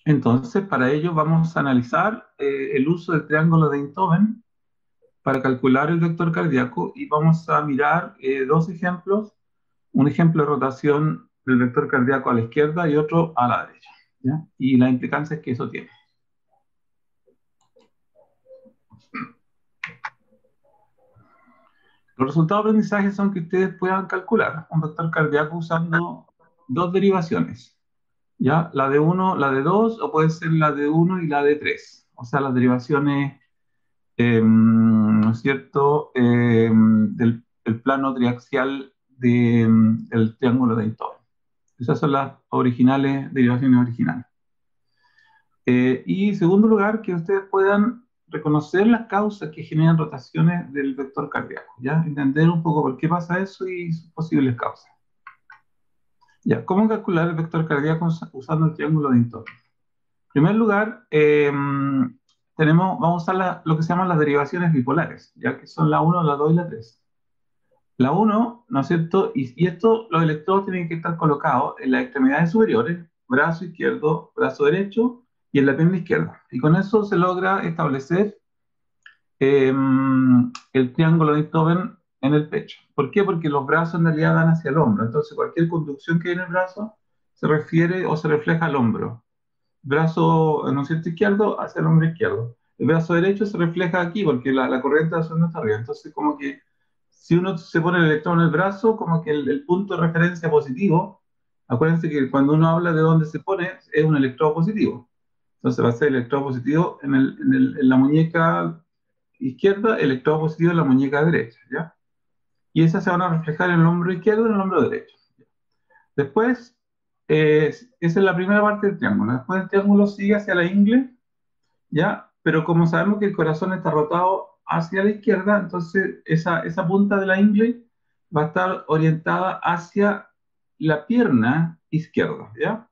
Entonces, para ello vamos a analizar el uso del triángulo de Einthoven para calcular el vector cardíaco y vamos a mirar dos ejemplos, un ejemplo de rotación del vector cardíaco a la izquierda y otro a la derecha, ¿ya? Y las implicancias que eso tiene. Los resultados de aprendizaje son que ustedes puedan calcular un vector cardíaco usando dos derivaciones, ¿ya? La de 1, la de 2, o puede ser la de 1 y la de 3. O sea, las derivaciones, ¿no es cierto?, del plano triaxial del triángulo de Einthoven. Esas son las originales, derivaciones originales. Y en segundo lugar, que ustedes puedan reconocer las causas que generan rotaciones del vector cardíaco, ¿ya? Entender un poco por qué pasa eso y sus posibles causas. Ya, ¿cómo calcular el vector cardíaco usando el triángulo de Einthoven? En primer lugar, vamos a usar lo que se llaman las derivaciones bipolares, ya que son la 1, la 2 y la 3. La 1, ¿no es cierto? Y esto, los electrodos tienen que estar colocados en las extremidades superiores, brazo izquierdo, brazo derecho y en la pierna izquierda. Y con eso se logra establecer eh, el triángulo de Einthoven en el pecho. ¿Por qué? Porque los brazos en realidad dan hacia el hombro. Entonces, cualquier conducción que hay en el brazo se refiere o se refleja al hombro. Brazo, ¿no es cierto?, izquierdo hacia el hombro izquierdo. El brazo derecho se refleja aquí porque la corriente de acción no está arriba. Entonces, como que si uno se pone el electrón en el brazo, como que el punto de referencia positivo, acuérdense que cuando uno habla de dónde se pone, es un electrodo positivo. Entonces va a ser electrodo positivo en la muñeca izquierda, electrodo positivo en la muñeca derecha, ¿ya? Y esas se van a reflejar en el hombro izquierdo y en el hombro derecho. Después, esa es la primera parte del triángulo. Después el triángulo sigue hacia la ingle, ¿ya? Pero como sabemos que el corazón está rotado hacia la izquierda, entonces esa punta de la ingle va a estar orientada hacia la pierna izquierda, ¿ya?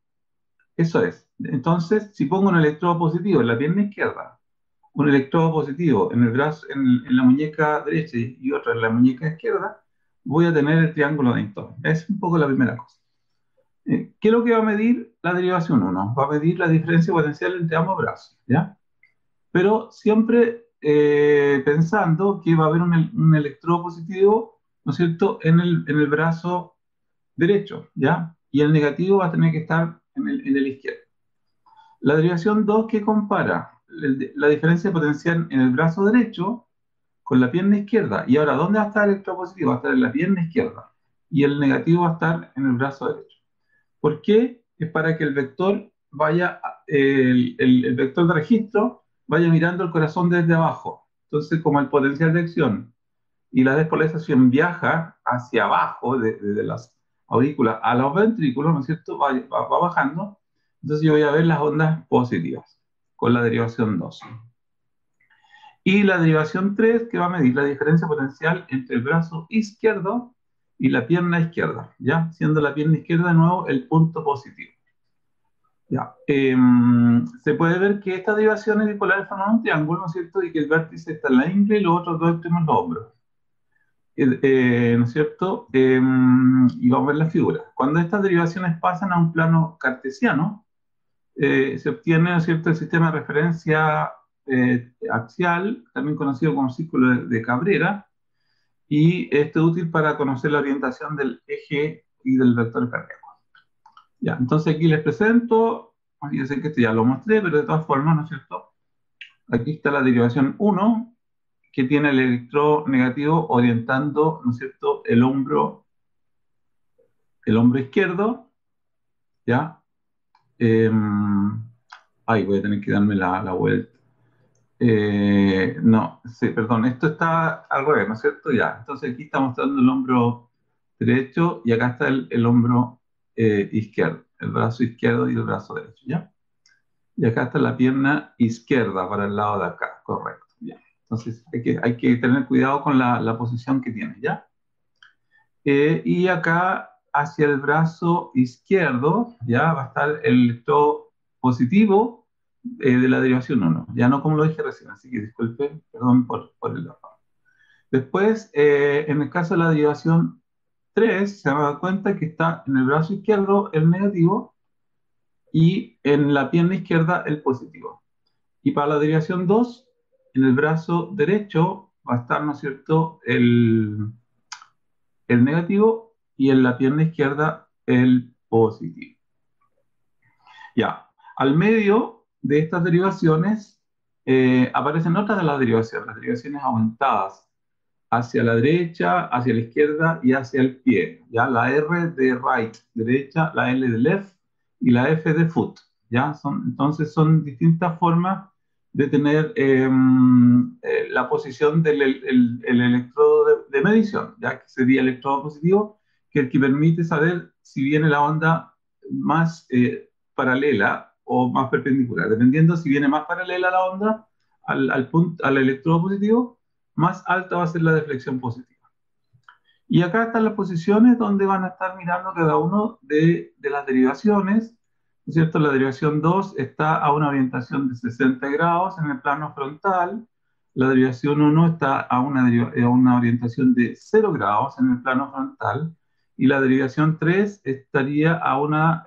Eso es. Entonces, si pongo un electrodo positivo en la pierna izquierda, un electrodo positivo en el brazo, en la muñeca derecha y otro en la muñeca izquierda, voy a tener el triángulo de Einthoven. Es un poco la primera cosa. ¿Qué es lo que va a medir la derivación 1? Va a medir la diferencia potencial entre ambos brazos, ¿ya? Pero siempre pensando que va a haber un electrodo positivo, ¿no es cierto?, en el brazo derecho, ¿ya? Y el negativo va a tener que estar en el izquierdo. La derivación 2 que compara la diferencia potencial en el brazo derecho con la pierna izquierda. Y ahora, ¿dónde va a estar el electrodo positivo? Va a estar en la pierna izquierda. Y el negativo va a estar en el brazo derecho. ¿Por qué? Es para que el vector vaya, el vector de registro vaya mirando el corazón desde abajo. Entonces, como el potencial de acción y la despolarización viaja hacia abajo, desde las aurículas a los ventrículos, ¿no es cierto? Va bajando. Entonces yo voy a ver las ondas positivas con la derivación 2. Y la derivación 3 que va a medir la diferencia potencial entre el brazo izquierdo y la pierna izquierda, ¿ya? Siendo la pierna izquierda de nuevo el punto positivo. Ya. Se puede ver que estas derivaciones bipolares forman un triángulo, ¿no es cierto? Y que el vértice está en la ingle y los otros dos extremos en los hombros. ¿No es cierto? Y vamos a ver la figura. Cuando estas derivaciones pasan a un plano cartesiano, se obtiene, ¿no es cierto?, el sistema de referencia axial, también conocido como círculo de Cabrera, y esto es útil para conocer la orientación del eje y del vector cardíaco. Ya, entonces aquí les presento, yo sé que esto ya lo mostré, pero de todas formas, ¿no es cierto? Aquí está la derivación 1, que tiene el electrodo negativo orientando, ¿no es cierto?, el hombro izquierdo, ¿ya? Voy a tener que darme la vuelta. No, sí, perdón, esto está al revés, ¿no es cierto? Ya, entonces aquí está mostrando el hombro derecho y acá está el hombro izquierdo, el brazo izquierdo y el brazo derecho, ¿ya? Y acá está la pierna izquierda para el lado de acá, correcto, ¿ya? Entonces hay que tener cuidado con la posición que tiene, ¿ya? Y acá hacia el brazo izquierdo, ya va a estar el electrodo positivo de la derivación 1, ya no como lo dije recién, así que disculpen, perdón por el error. Después, en el caso de la derivación 3, se va a dar cuenta que está en el brazo izquierdo el negativo y en la pierna izquierda el positivo. Y para la derivación 2, en el brazo derecho va a estar, ¿no es cierto?, el negativo y en la pierna izquierda el positivo. Ya, al medio de estas derivaciones aparecen otras de las derivaciones aumentadas hacia la derecha, hacia la izquierda y hacia el pie. ¿Ya? La R de right, derecha, la L de left y la F de foot. ¿Ya? Entonces son distintas formas de tener la posición del el electrodo de medición, ya que sería el electrodo positivo, que es el que permite saber si viene la onda más paralela o más perpendicular. Dependiendo si viene más paralela la onda al electrodo positivo, más alta va a ser la deflexión positiva. Y acá están las posiciones donde van a estar mirando cada uno de las derivaciones, ¿no es cierto? La derivación 2 está a una orientación de 60 grados en el plano frontal, la derivación 1 está a una orientación de 0 grados en el plano frontal, y la derivación 3 estaría a una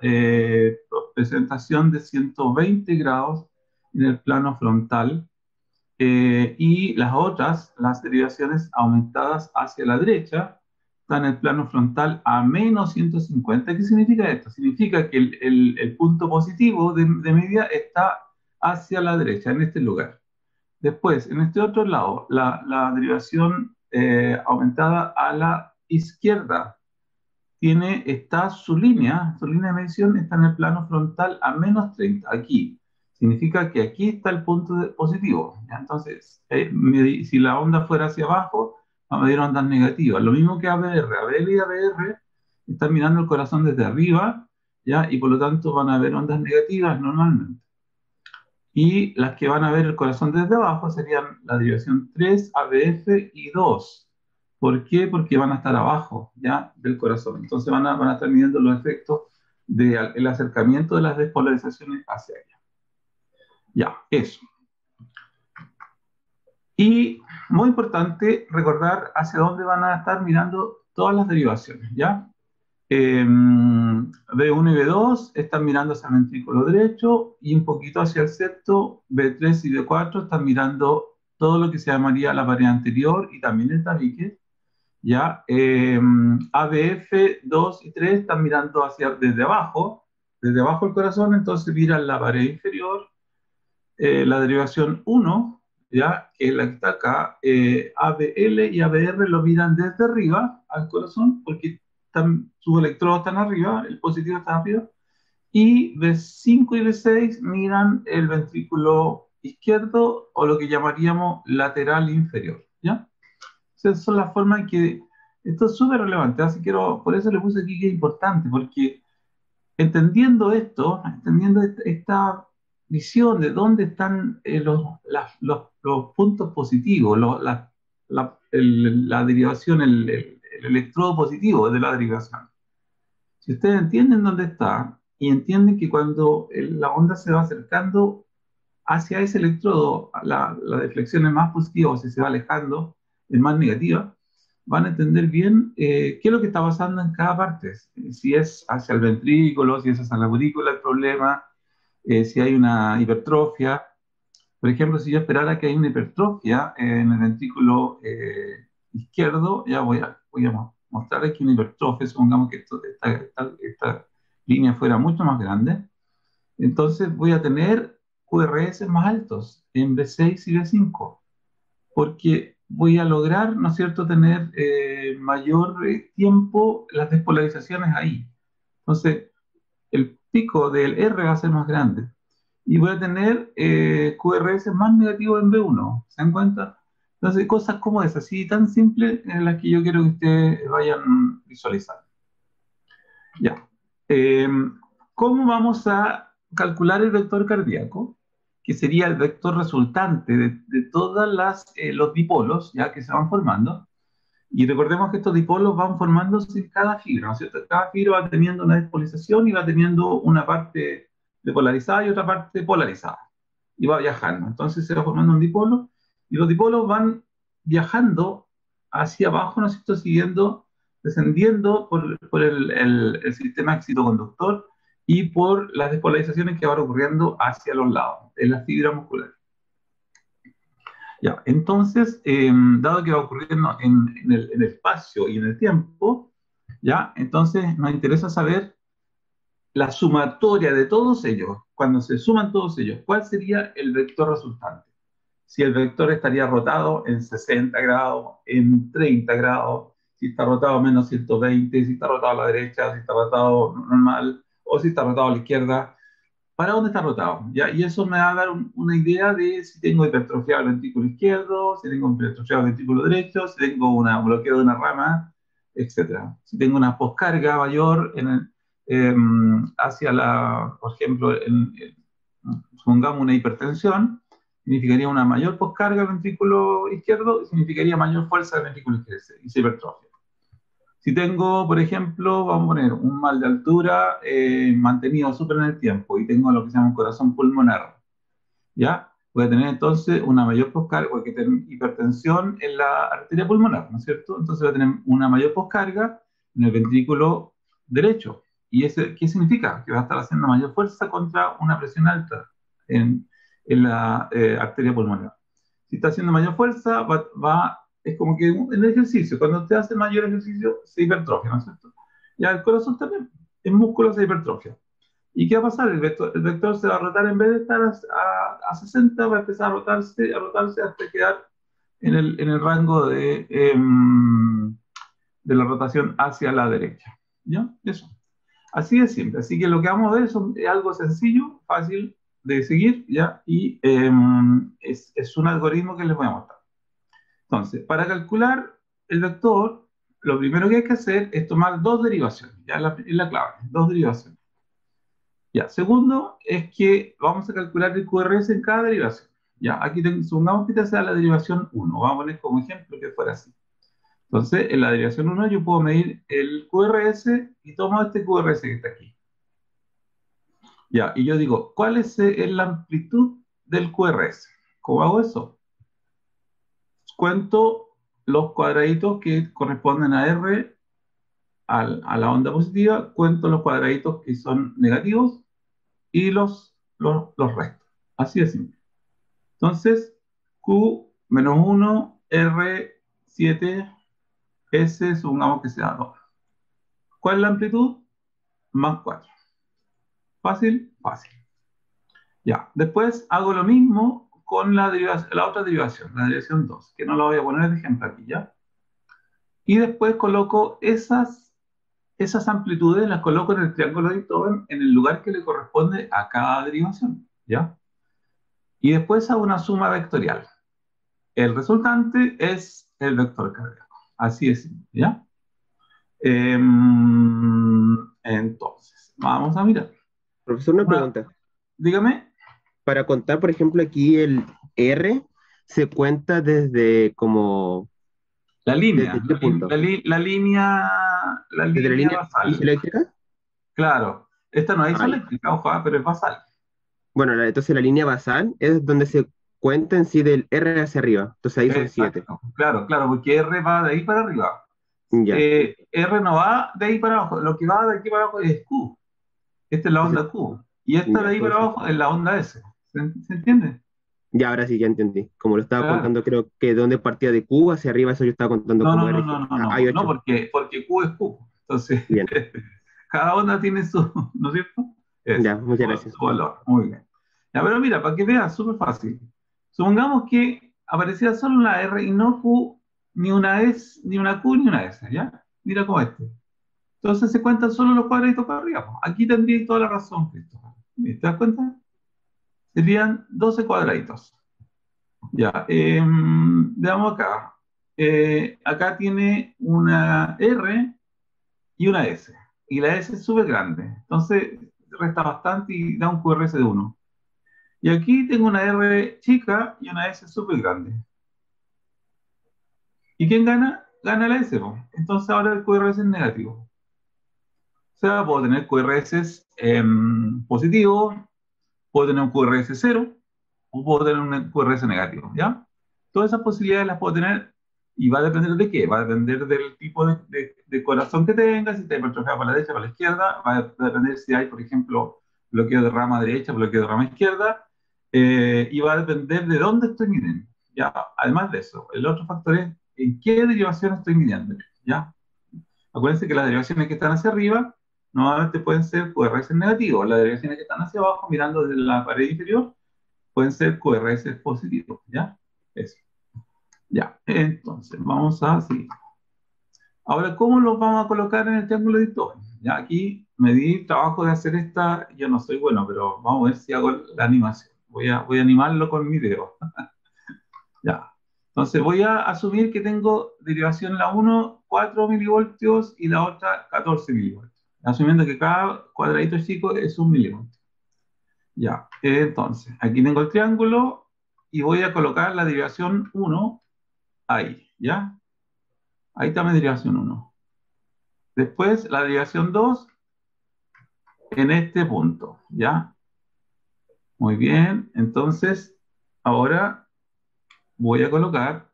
presentación de 120 grados en el plano frontal, y las otras, las derivaciones aumentadas hacia la derecha, están en el plano frontal a menos 150. ¿Qué significa esto? Significa que el punto positivo de media está hacia la derecha, en este lugar. Después, en este otro lado, la derivación aumentada a la izquierda está su línea de medición está en el plano frontal a menos 30, aquí. Significa que aquí está el punto positivo. ¿Ya? Entonces, si la onda fuera hacia abajo, va a medir ondas negativas. Lo mismo que ABR. ABL y ABR están mirando el corazón desde arriba, ¿ya? Y por lo tanto van a ver ondas negativas normalmente. Y las que van a ver el corazón desde abajo serían la derivación 3, ABF y 2. ¿Por qué? Porque van a estar abajo, ¿ya?, del corazón. Entonces van a estar midiendo los efectos del acercamiento de las despolarizaciones hacia ella. Ya, eso. Y muy importante recordar hacia dónde van a estar mirando todas las derivaciones, ¿ya? B1 y B2 están mirando hacia el ventrículo derecho y un poquito hacia el septo. B3 y B4 están mirando todo lo que se llamaría la pared anterior y también el tabique. ¿Ya? ABF 2 y 3 están mirando desde abajo el corazón, entonces miran la pared inferior. La derivación 1, ¿ya?, que es la que está acá, ABL y ABR lo miran desde arriba al corazón, porque sus electrodos están arriba, el positivo está arriba, y B5 y B6 miran el ventrículo izquierdo, o lo que llamaríamos lateral inferior, ¿ya? Esas son las formas en que esto es súper relevante, así por eso le puse aquí que es importante, porque entendiendo esto, entendiendo esta visión de dónde están los puntos positivos, la derivación, el electrodo positivo de la derivación. Si ustedes entienden dónde está y entienden que cuando la onda se va acercando hacia ese electrodo, la deflexión es más positiva, o si se va alejando, es más negativa, van a entender bien qué es lo que está pasando en cada parte. Si es hacia el ventrículo, si es hacia la aurícula el problema, si hay una hipertrofia. Por ejemplo, si yo esperara que hay una hipertrofia en el ventrículo izquierdo, ya voy a mostrar aquí una hipertrofia, supongamos que esta línea fuera mucho más grande. Entonces voy a tener QRS más altos en B6 y B5, porque voy a lograr, ¿no es cierto?, tener mayor tiempo las despolarizaciones ahí. Entonces, el pico del R va a ser más grande. Y voy a tener QRS más negativos en B1. ¿Se dan cuenta? Entonces, cosas como esas, así tan simples, en las que yo quiero que ustedes vayan visualizando. Ya. ¿Cómo vamos a calcular el vector cardíaco? Que sería el vector resultante de todos los dipolos, ya, que se van formando. Y recordemos que estos dipolos van formándose en cada fibra, ¿no es cierto? Cada fibra va teniendo una despolarización y va teniendo una parte depolarizada y otra parte polarizada. Y va viajando. Entonces se va formando un dipolo y los dipolos van viajando hacia abajo, ¿no es cierto?, descendiendo por el sistema excitoconductor y por las despolarizaciones que van ocurriendo hacia los lados, en las fibras musculares. Ya, entonces, dado que va ocurriendo en el espacio y en el tiempo, ya, entonces nos interesa saber la sumatoria de todos ellos. Cuando se suman todos ellos, ¿cuál sería el vector resultante? Si el vector estaría rotado en 60 grados, en 30 grados, si está rotado menos 120, si está rotado a la derecha, si está rotado normal, o si está rotado a la izquierda. ¿Para dónde está rotado? ¿Ya? Y eso me va a dar una idea de si tengo hipertrofiado el ventrículo izquierdo, si tengo hipertrofiado el ventrículo derecho, si tengo un bloqueo de una rama, etcétera. Si tengo una poscarga mayor hacia por ejemplo, supongamos una hipertensión, significaría una mayor poscarga del ventrículo izquierdo y significaría mayor fuerza del ventrículo izquierdo y se hipertrofia. Si tengo, por ejemplo, vamos a poner un mal de altura mantenido súper en el tiempo y tengo lo que se llama un corazón pulmonar, ¿ya? Voy a tener entonces una mayor poscarga, porque tengo hipertensión en la arteria pulmonar, ¿no es cierto? Entonces voy a tener una mayor poscarga en el ventrículo derecho. ¿Y ese qué significa? Que va a estar haciendo mayor fuerza contra una presión alta en la arteria pulmonar. Si está haciendo mayor fuerza, es como que en el ejercicio, cuando usted hace mayor ejercicio, se hipertrofia, ¿no es cierto? Ya el corazón también, en músculo se hipertrofia. ¿Y qué va a pasar? El vector se va a rotar, en vez de estar a 60, va a empezar a rotarse hasta quedar en el rango de la rotación hacia la derecha. ¿Ya? Eso. Así de simple. Así que lo que vamos a ver es algo sencillo, fácil de seguir, ¿ya? Y es un algoritmo que les voy a mostrar. Entonces, para calcular el vector, lo primero que hay que hacer es tomar dos derivaciones. Ya es la clave, dos derivaciones. Ya, segundo es que vamos a calcular el QRS en cada derivación. Ya, aquí supongamos que esta sea la derivación 1. Vamos a poner como ejemplo que fuera así. Entonces, en la derivación 1 yo puedo medir el QRS y tomo este QRS que está aquí. Ya, y yo digo, ¿cuál es la amplitud del QRS? ¿Cómo hago eso? Cuento los cuadraditos que corresponden a R a la onda positiva, cuento los cuadraditos que son negativos y los restos. Así de simple. Entonces, Q menos 1, R 7, S, supongamos que sea 2. ¿Cuál es la amplitud? Más 4. ¿Fácil? Fácil. Ya. Después hago lo mismo con la otra derivación, la derivación 2, que no la voy a poner de ejemplo aquí, ¿ya? Y después coloco esas amplitudes, las coloco en el triángulo de Einthoven en el lugar que le corresponde a cada derivación, ¿ya? Y después hago una suma vectorial. El resultante es el vector cardíaco. Así es, ¿ya? Entonces, vamos a mirar. Profesor, una Una- pregunta. Dígame, Para contar, por ejemplo, aquí el R se cuenta desde como, la ¿desde línea, qué punto? la línea, la ¿Desde la línea línea basal. isoeléctrica? Claro, esta no es Ah, ya. isoeléctrica, ojo, pero es basal. Bueno, entonces la línea basal es donde se cuenta en sí del R hacia arriba. Entonces ahí son 7. Exacto, claro, claro, porque R va de ahí para arriba. Ya. R no va de ahí para abajo, lo que va de aquí para abajo es Q. Esta es la Entonces, onda Q. Y esta ya, de ahí para entonces. abajo es la onda S. ¿Se entiende? Ya, ahora sí, ya entendí. Como lo estaba Claro. contando, creo que de donde partía de Q hacia arriba, eso yo estaba contando No, como no, no, R. no, no, Hay no, no, 8. porque Q es Q. Entonces, Bien, cada onda tiene su, ¿no es cierto? ya, Eso, muchas su, gracias. su valor. Muy bien. Ya, pero mira, para que veas, súper fácil. Supongamos que apareciera solo una R y no Q, ni una S, ni una Q, ni una S, ¿ya? Mira como este. Entonces se cuentan solo los cuadraditos para arriba, po. Aquí tendría toda la razón, Cristóbal. ¿Te das cuenta? Serían 12 cuadraditos. Ya, veamos acá. Acá tiene una R y una S. Y la S es súper grande. Entonces resta bastante y da un QRS de 1. Y aquí tengo una R chica y una S súper grande. ¿Y quién gana? Gana la S, po. Entonces ahora el QRS es negativo. O sea, puedo tener QRS positivos, puedo tener un QRS cero o puedo tener un QRS negativo, ¿ya? Todas esas posibilidades las puedo tener ¿Y va a depender de qué? Va a depender del tipo de corazón que tenga, si está hipertrofiado para la derecha, para la izquierda, va a depender si hay, por ejemplo, bloqueo de rama derecha, bloqueo de rama izquierda, y va a depender de dónde estoy midiendo. ¿Ya? Además de eso, el otro factor es en qué derivación estoy midiendo. ¿Ya? Acuérdense que las derivaciones que están hacia arriba normalmente pueden ser QRS negativos, las derivaciones que están hacia abajo, mirando desde la pared inferior, pueden ser QRS positivos. ¿Ya? Eso. Ya, entonces vamos a seguir. Ahora, ¿cómo los vamos a colocar en el triángulo de Histones? Ya aquí me di trabajo de hacer esta, yo no soy bueno, pero vamos a ver si hago la animación. Voy a animarlo con mi dedo. Ya. Entonces voy a asumir que tengo derivación la 1, 4 milivoltios y la otra 14 milivoltios. Asumiendo que cada cuadradito chico es un milivoltio. Ya, entonces, aquí tengo el triángulo y voy a colocar la derivación 1 ahí, ¿ya? Ahí está mi derivación 1. Después la derivación 2 en este punto, ¿ya? Muy bien, entonces ahora voy a colocar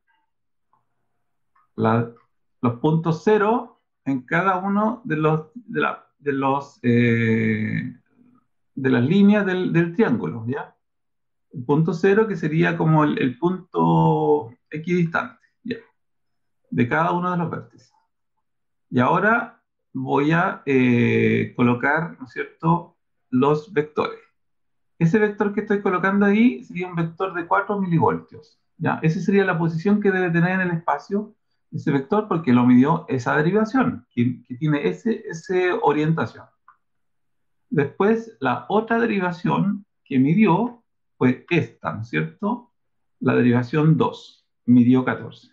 la- los puntos 0 en cada uno de las líneas del triángulo, ¿ya? El punto 0 que sería como el punto equidistante, ¿ya? De cada uno de los vértices. Y ahora voy a colocar, ¿no es cierto?, los vectores. Ese vector que estoy colocando ahí sería un vector de 4 milivoltios. ¿Ya? Esa sería la posición que debe tener en el espacio ese vector porque lo midió esa derivación, que tiene esa orientación. Después, la otra derivación que midió fue esta, ¿no es cierto? La derivación 2, midió 14.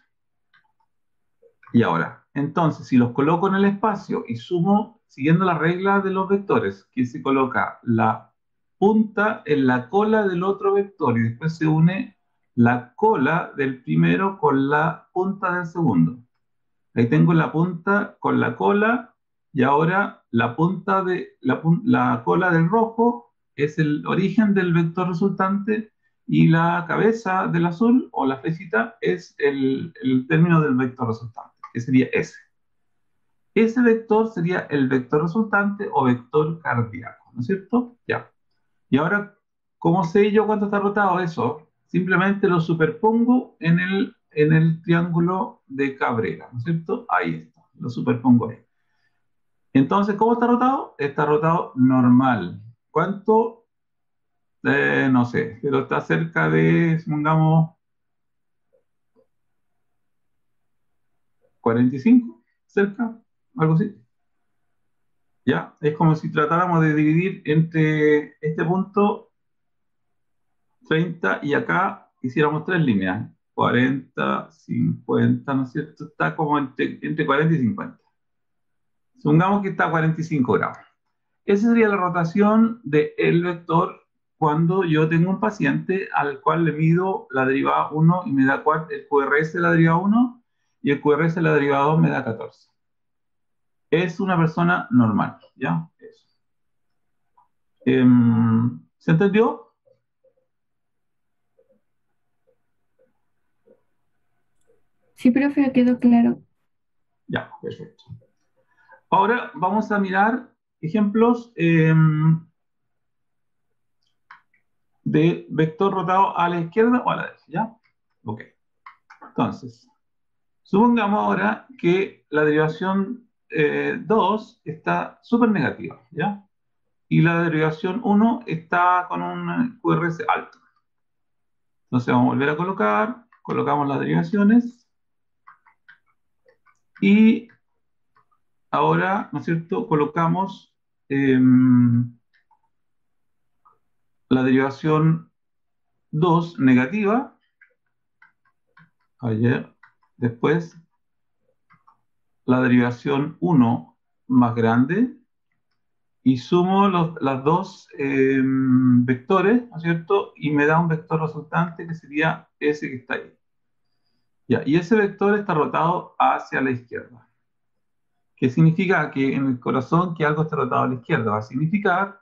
Y ahora, entonces, si los coloco en el espacio y sumo, siguiendo la regla de los vectores, que se coloca la punta en la cola del otro vector y después se une la cola del primero con la punta del segundo. Ahí tengo la punta con la cola y ahora la punta de la cola del rojo es el origen del vector resultante y la cabeza del azul o la flechita es el término del vector resultante, que sería ese. Ese vector sería el vector resultante o vector cardíaco, ¿no es cierto? Ya. Y ahora, ¿cómo sé yo cuánto está rotado eso? Simplemente lo superpongo en el triángulo de Cabrera, ¿no es cierto? Ahí está, lo superpongo ahí. Entonces, ¿cómo está rotado? Está rotado normal. ¿Cuánto? No sé, pero está cerca de, supongamos, 45, cerca, algo así. ¿Ya? Es como si tratáramos de dividir entre este punto 30 y acá hiciéramos tres líneas, 40, 50, ¿no es cierto? Está como entre 40 y 50. Supongamos que está a 45 grados. Esa sería la rotación del vector cuando yo tengo un paciente al cual le mido la derivada 1 y me da el QRS de la derivada 1 y el QRS de la derivada 2 me da 14. Es una persona normal, ¿ya? Eso. ¿Se entendió? Sí, profe, quedó claro. Ya, perfecto. Ahora vamos a mirar ejemplos de vector rotado a la izquierda o a la derecha, ¿ya? Ok. Entonces, supongamos ahora que la derivación 2 está súper negativa, ¿ya? Y la derivación 1 está con un QRS alto. Entonces vamos a volver a colocar, colocamos las derivaciones y ahora, ¿no es cierto?, colocamos la derivación 2 negativa, ayer, después la derivación 1 más grande y sumo las dos vectores, ¿no es cierto? Y me da un vector resultante que sería ese que está ahí. Ya, y ese vector está rotado hacia la izquierda. ¿Qué significa? Que en el corazón que algo está rotado a la izquierda va a significar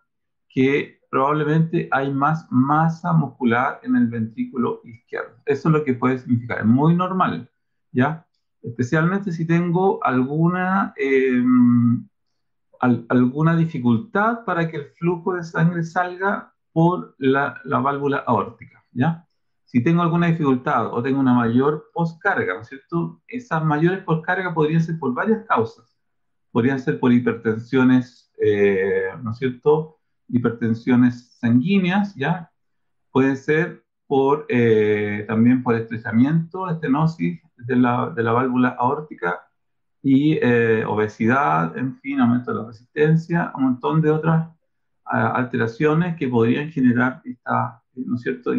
que probablemente hay más masa muscular en el ventrículo izquierdo. Eso es lo que puede significar. Es muy normal, ¿ya? especialmente si tengo alguna dificultad para que el flujo de sangre salga por la válvula aórtica, ¿ya? Si tengo alguna dificultad o tengo una mayor poscarga, ¿no es cierto? Esas mayores poscargas podrían ser por varias causas. Podrían ser por hipertensiones, ¿no es cierto? Hipertensiones sanguíneas, ¿ya? Puede ser también por estrechamiento, estenosis de la válvula aórtica y obesidad, en fin, aumento de la resistencia, un montón de otras alteraciones que podrían generar ¿no es cierto?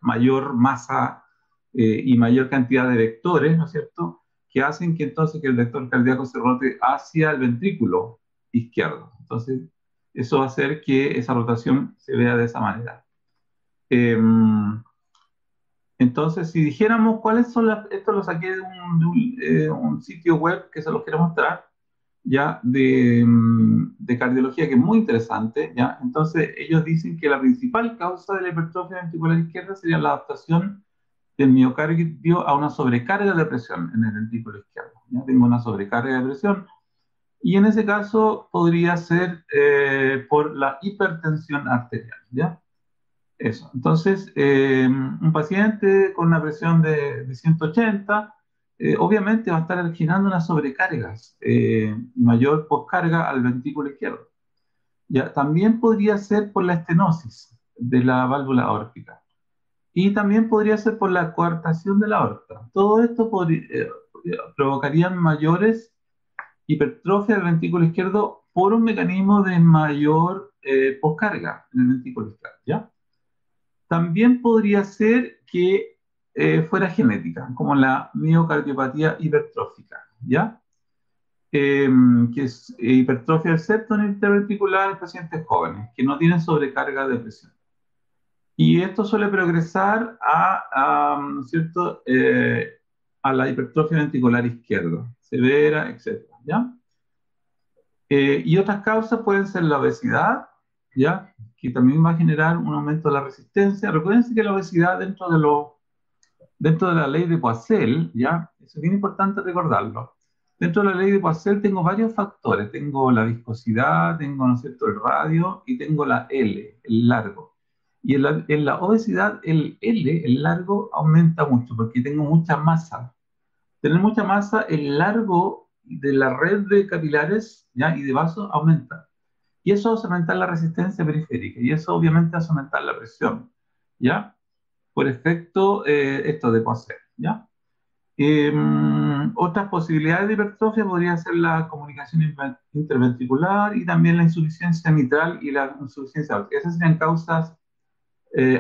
Mayor masa y mayor cantidad de vectores, ¿no es cierto? Que hacen que entonces que el vector cardíaco se rote hacia el ventrículo izquierdo. Entonces, eso va a hacer que esa rotación se vea de esa manera. Entonces, si dijéramos cuáles son esto lo saqué de un sitio web que se los quiero mostrar, ya, de cardiología, que es muy interesante, ya. Entonces, ellos dicen que la principal causa de la hipertrofia ventricular izquierda sería la adaptación del miocardio a una sobrecarga de presión en el ventrículo izquierdo. ¿Ya? Tengo una sobrecarga de presión y en ese caso podría ser por la hipertensión arterial, ¿ya? Eso. Entonces, un paciente con una presión de 180, obviamente va a estar generando unas sobrecargas, mayor poscarga al ventrículo izquierdo. Ya, también podría ser por la estenosis de la válvula aórtica. Y también podría ser por la coartación de la aorta. Todo esto provocarían mayores hipertrofia del ventrículo izquierdo por un mecanismo de mayor poscarga en el ventrículo izquierdo, ¿ya? También podría ser que fuera genética, como la miocardiopatía hipertrófica, ¿ya? Que es hipertrofia del septo interventricular en pacientes jóvenes que no tienen sobrecarga de presión. Y esto suele progresar ¿no es cierto? A la hipertrofia ventricular izquierda, severa, etcétera, ¿ya? Y otras causas pueden ser la obesidad, ¿ya? Que también va a generar un aumento de la resistencia. Recuerden que la obesidad dentro de la ley de Poiseuille, ¿ya? Eso es bien importante recordarlo. Dentro de la ley de Poiseuille tengo varios factores. Tengo la viscosidad, tengo, ¿no es cierto?, el radio y tengo la L, el largo. Y en la obesidad, el L, el largo, aumenta mucho porque tengo mucha masa. Tener mucha masa, el largo de la red de capilares, ¿ya?, y de vasos aumenta. Y eso hace aumentar la resistencia periférica y eso obviamente hace aumentar la presión, ¿ya? Por efecto esto de poseer, ¿ya? Otras posibilidades de hipertrofia podrían ser la comunicación interventricular y también la insuficiencia mitral y la insuficiencia aórtica. Esas serían causas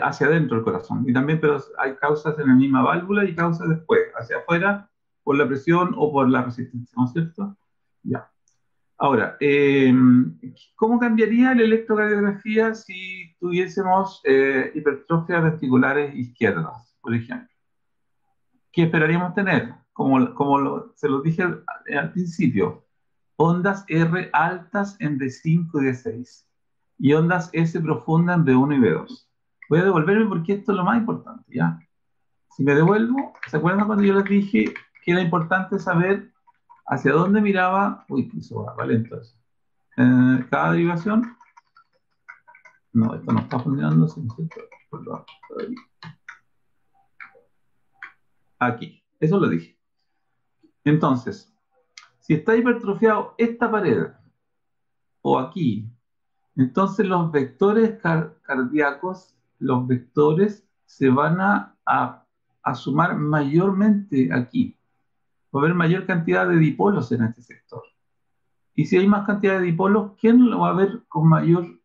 hacia adentro del corazón. Y también, pero hay causas en la misma válvula y causas después, hacia afuera, por la presión o por la resistencia, ¿no es cierto? Ya. Ahora, ¿cómo cambiaría la electrocardiografía si tuviésemos hipertrofias ventriculares izquierdas, por ejemplo? ¿Qué esperaríamos tener? Se lo dije al principio, ondas R altas en D5 y D6 y ondas S profundas en B1 y B2. Voy a devolverme porque esto es lo más importante, ¿ya? Si me devuelvo, ¿se acuerdan cuando yo les dije que era importante saber hacia dónde miraba? Uy, que eso va lento eso. Cada derivación. No, esto no está funcionando. Perdón. Aquí, eso lo dije. Entonces, si está hipertrofiado esta pared o aquí, entonces los vectores cardíacos, los vectores se van a sumar mayormente aquí. Va a haber mayor cantidad de dipolos en este sector. Y si hay más cantidad de dipolos, ¿quién lo va a ver con mayor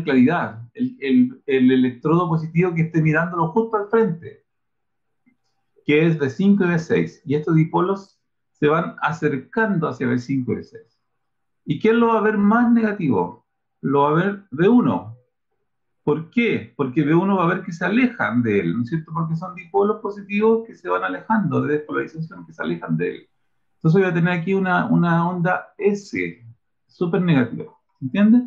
claridad? El electrodo positivo que esté mirándolo justo al frente, que es B5 y B6. Y estos dipolos se van acercando hacia B5 y B6. ¿Y quién lo va a ver más negativo? Lo va a ver B1. ¿Por qué? Porque B1 va a ver que se alejan de él, ¿no es cierto? Porque son dipolos positivos que se van alejando de despolarización, que se alejan de él. Entonces voy a tener aquí una onda S, súper negativa. ¿Entiendes?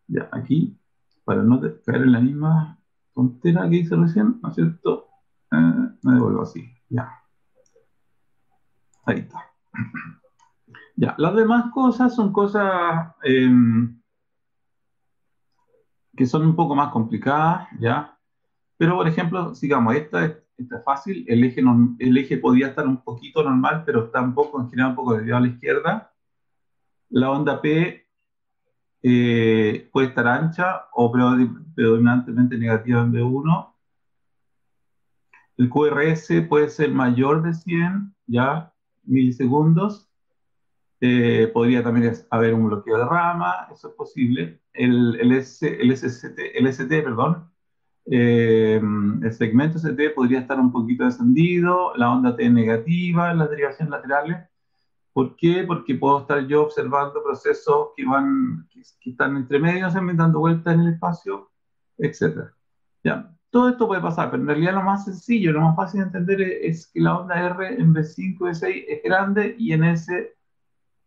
Ya, aquí, para no caer en la misma tontera que hice recién, ¿no es cierto? Me devuelvo así. Ya, ahí está. Ya, las demás cosas son cosas que son un poco más complicadas, ¿ya? Pero, por ejemplo, sigamos, esta es fácil, el eje podría estar un poquito normal, pero está un poco, en general, un poco desviado a la izquierda. La onda P puede estar ancha o predominantemente negativa en B1. El QRS puede ser mayor de 100, ¿ya? Milisegundos. Podría también haber un bloqueo de rama, eso es posible. El ST, perdón, el segmento ST podría estar un poquito descendido, la onda T negativa en las derivaciones laterales. ¿Por qué? Porque puedo estar yo observando procesos que están entre medios, dando vueltas en el espacio, etc. Ya. Todo esto puede pasar, pero en realidad lo más sencillo, lo más fácil de entender es que la onda R en B5 y B6 es grande y en S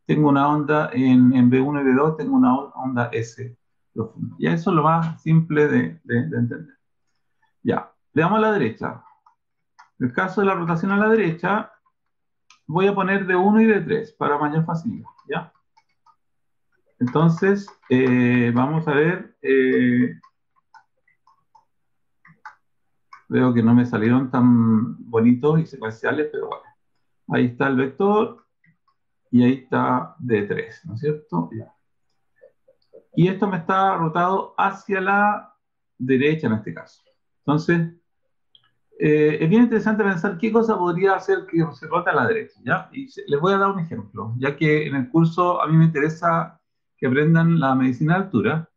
tengo una onda, en B1 y B2 tengo una onda S profunda. Ya eso es lo más simple de entender. Ya, veamos a la derecha. En el caso de la rotación a la derecha, voy a poner D1 y D3 para mayor facilidad, ¿ya? Entonces, vamos a ver, veo que no me salieron tan bonitos y secuenciales, pero bueno. Ahí está el vector y ahí está D3, ¿no es cierto? Ya. Y esto me está rotado hacia la derecha en este caso. Entonces, es bien interesante pensar qué cosa podría hacer que se rote a la derecha, ¿ya? Y les voy a dar un ejemplo, ya que en el curso a mí me interesa que aprendan la medicina de altura.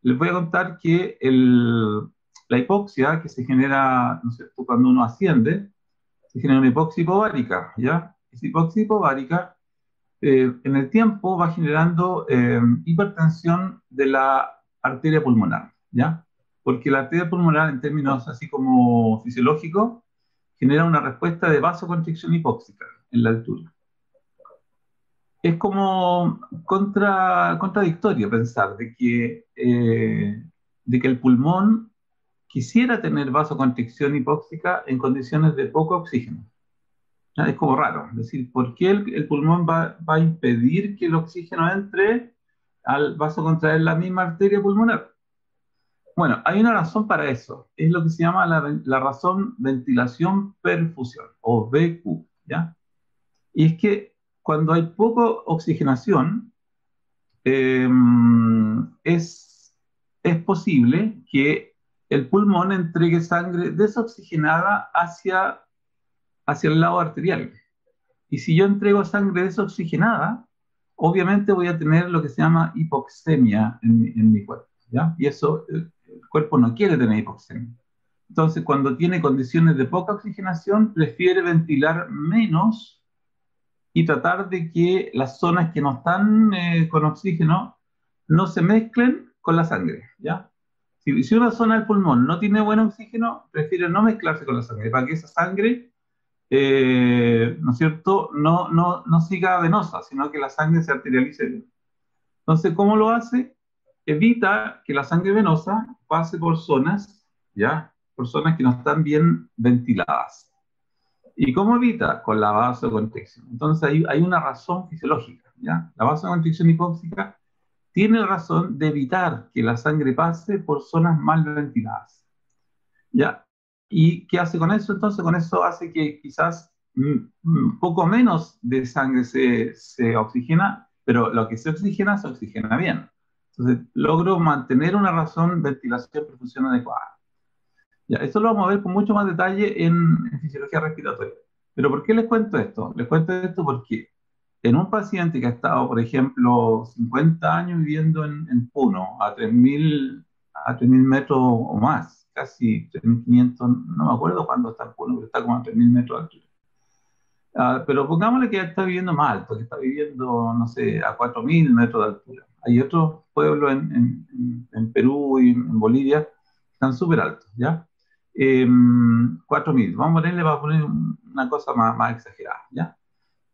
Les voy a contar que la hipoxia que se genera, ¿no es cierto?, cuando uno asciende, se genera una hipoxia hipovárica, ¿ya? Esa hipoxia hipovárica en el tiempo va generando hipertensión de la arteria pulmonar, ¿ya? Porque la arteria pulmonar, en términos así como fisiológicos, genera una respuesta de vasoconstricción hipóxica en la altura. Es como contradictorio pensar de que el pulmón quisiera tener vasoconstricción hipóxica en condiciones de poco oxígeno. ¿Ya? Es como raro, es decir, ¿por qué el pulmón va a impedir que el oxígeno entre al vasocontraer la misma arteria pulmonar? Bueno, hay una razón para eso, es lo que se llama la razón ventilación-perfusión, o VQ, ¿ya? Y es que cuando hay poca oxigenación, eh, es, es posible que el pulmón entregue sangre desoxigenada hacia el lado arterial. Y si yo entrego sangre desoxigenada, obviamente voy a tener lo que se llama hipoxemia en mi cuerpo, ¿ya? Y eso, el cuerpo no quiere tener hipoxemia. Entonces, cuando tiene condiciones de poca oxigenación, prefiere ventilar menos y tratar de que las zonas que no están con oxígeno no se mezclen con la sangre, ¿ya? Si una zona del pulmón no tiene buen oxígeno, prefiere no mezclarse con la sangre, para que esa sangre ¿no es cierto?, no siga venosa, sino que la sangre se arterialice bien. Entonces, ¿cómo lo hace? Evita que la sangre venosa pase por zonas, ¿ya? Por zonas que no están bien ventiladas. ¿Y cómo evita? Con la vasoconstricción. Entonces, hay una razón fisiológica, ¿ya? La vasoconstricción hipóxica tiene razón de evitar que la sangre pase por zonas mal ventiladas, ¿ya? ¿Y qué hace con eso? Entonces, con eso hace que quizás poco menos de sangre se oxigena, pero lo que se oxigena bien. Entonces, logro mantener una razón ventilación-perfusión adecuada. Ya, eso lo vamos a ver con mucho más detalle en fisiología respiratoria. Pero ¿por qué les cuento esto? Les cuento esto porque en un paciente que ha estado, por ejemplo, 50 años viviendo en Puno, a 3.000 metros o más, casi 3.500, no me acuerdo cuándo está en Puno, pero está como a 3.000 metros de altura. Pero pongámosle que está viviendo más alto, que está viviendo, no sé, a 4.000 metros de altura. Hay otros pueblos en Perú y en Bolivia que están súper altos, ¿ya? 4.000, vamos a poner una cosa más exagerada, ¿ya?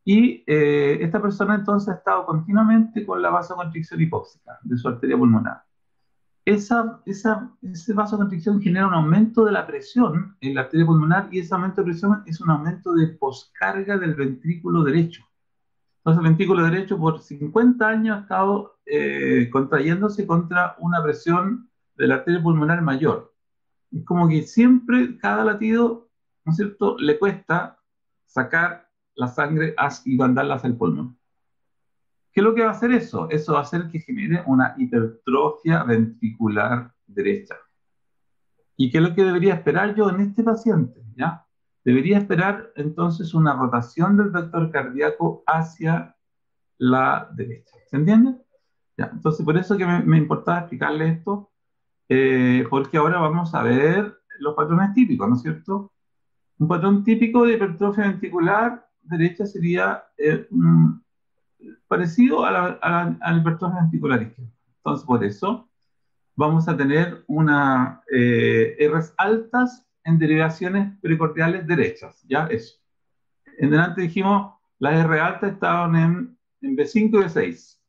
Y esta persona entonces ha estado continuamente con la vasoconstricción hipóxica de su arteria pulmonar. ese vasoconstricción genera un aumento de la presión en la arteria pulmonar y ese aumento de presión es un aumento de poscarga del ventrículo derecho. Entonces el ventrículo derecho por 50 años ha estado contrayéndose contra una presión de la arteria pulmonar mayor. Es como que siempre, cada latido, ¿no es cierto?, le cuesta sacar la sangre y mandarla hacia el pulmón. ¿Qué es lo que va a hacer eso? Eso va a hacer que genere una hipertrofia ventricular derecha. ¿Y qué es lo que debería esperar yo en este paciente? ¿Ya? Debería esperar entonces una rotación del vector cardíaco hacia la derecha. ¿Se entiende? Ya. Entonces, por eso que me importaba explicarle esto, porque ahora vamos a ver los patrones típicos, ¿no es cierto? Un patrón típico de hipertrofia ventricular derecha sería parecido a la hipertrofia ventricular izquierda. Entonces, por eso vamos a tener una Rs altas en derivaciones pericordiales derechas, ¿ya? Eso. En delante dijimos, las R altas estaban en B5 y B6,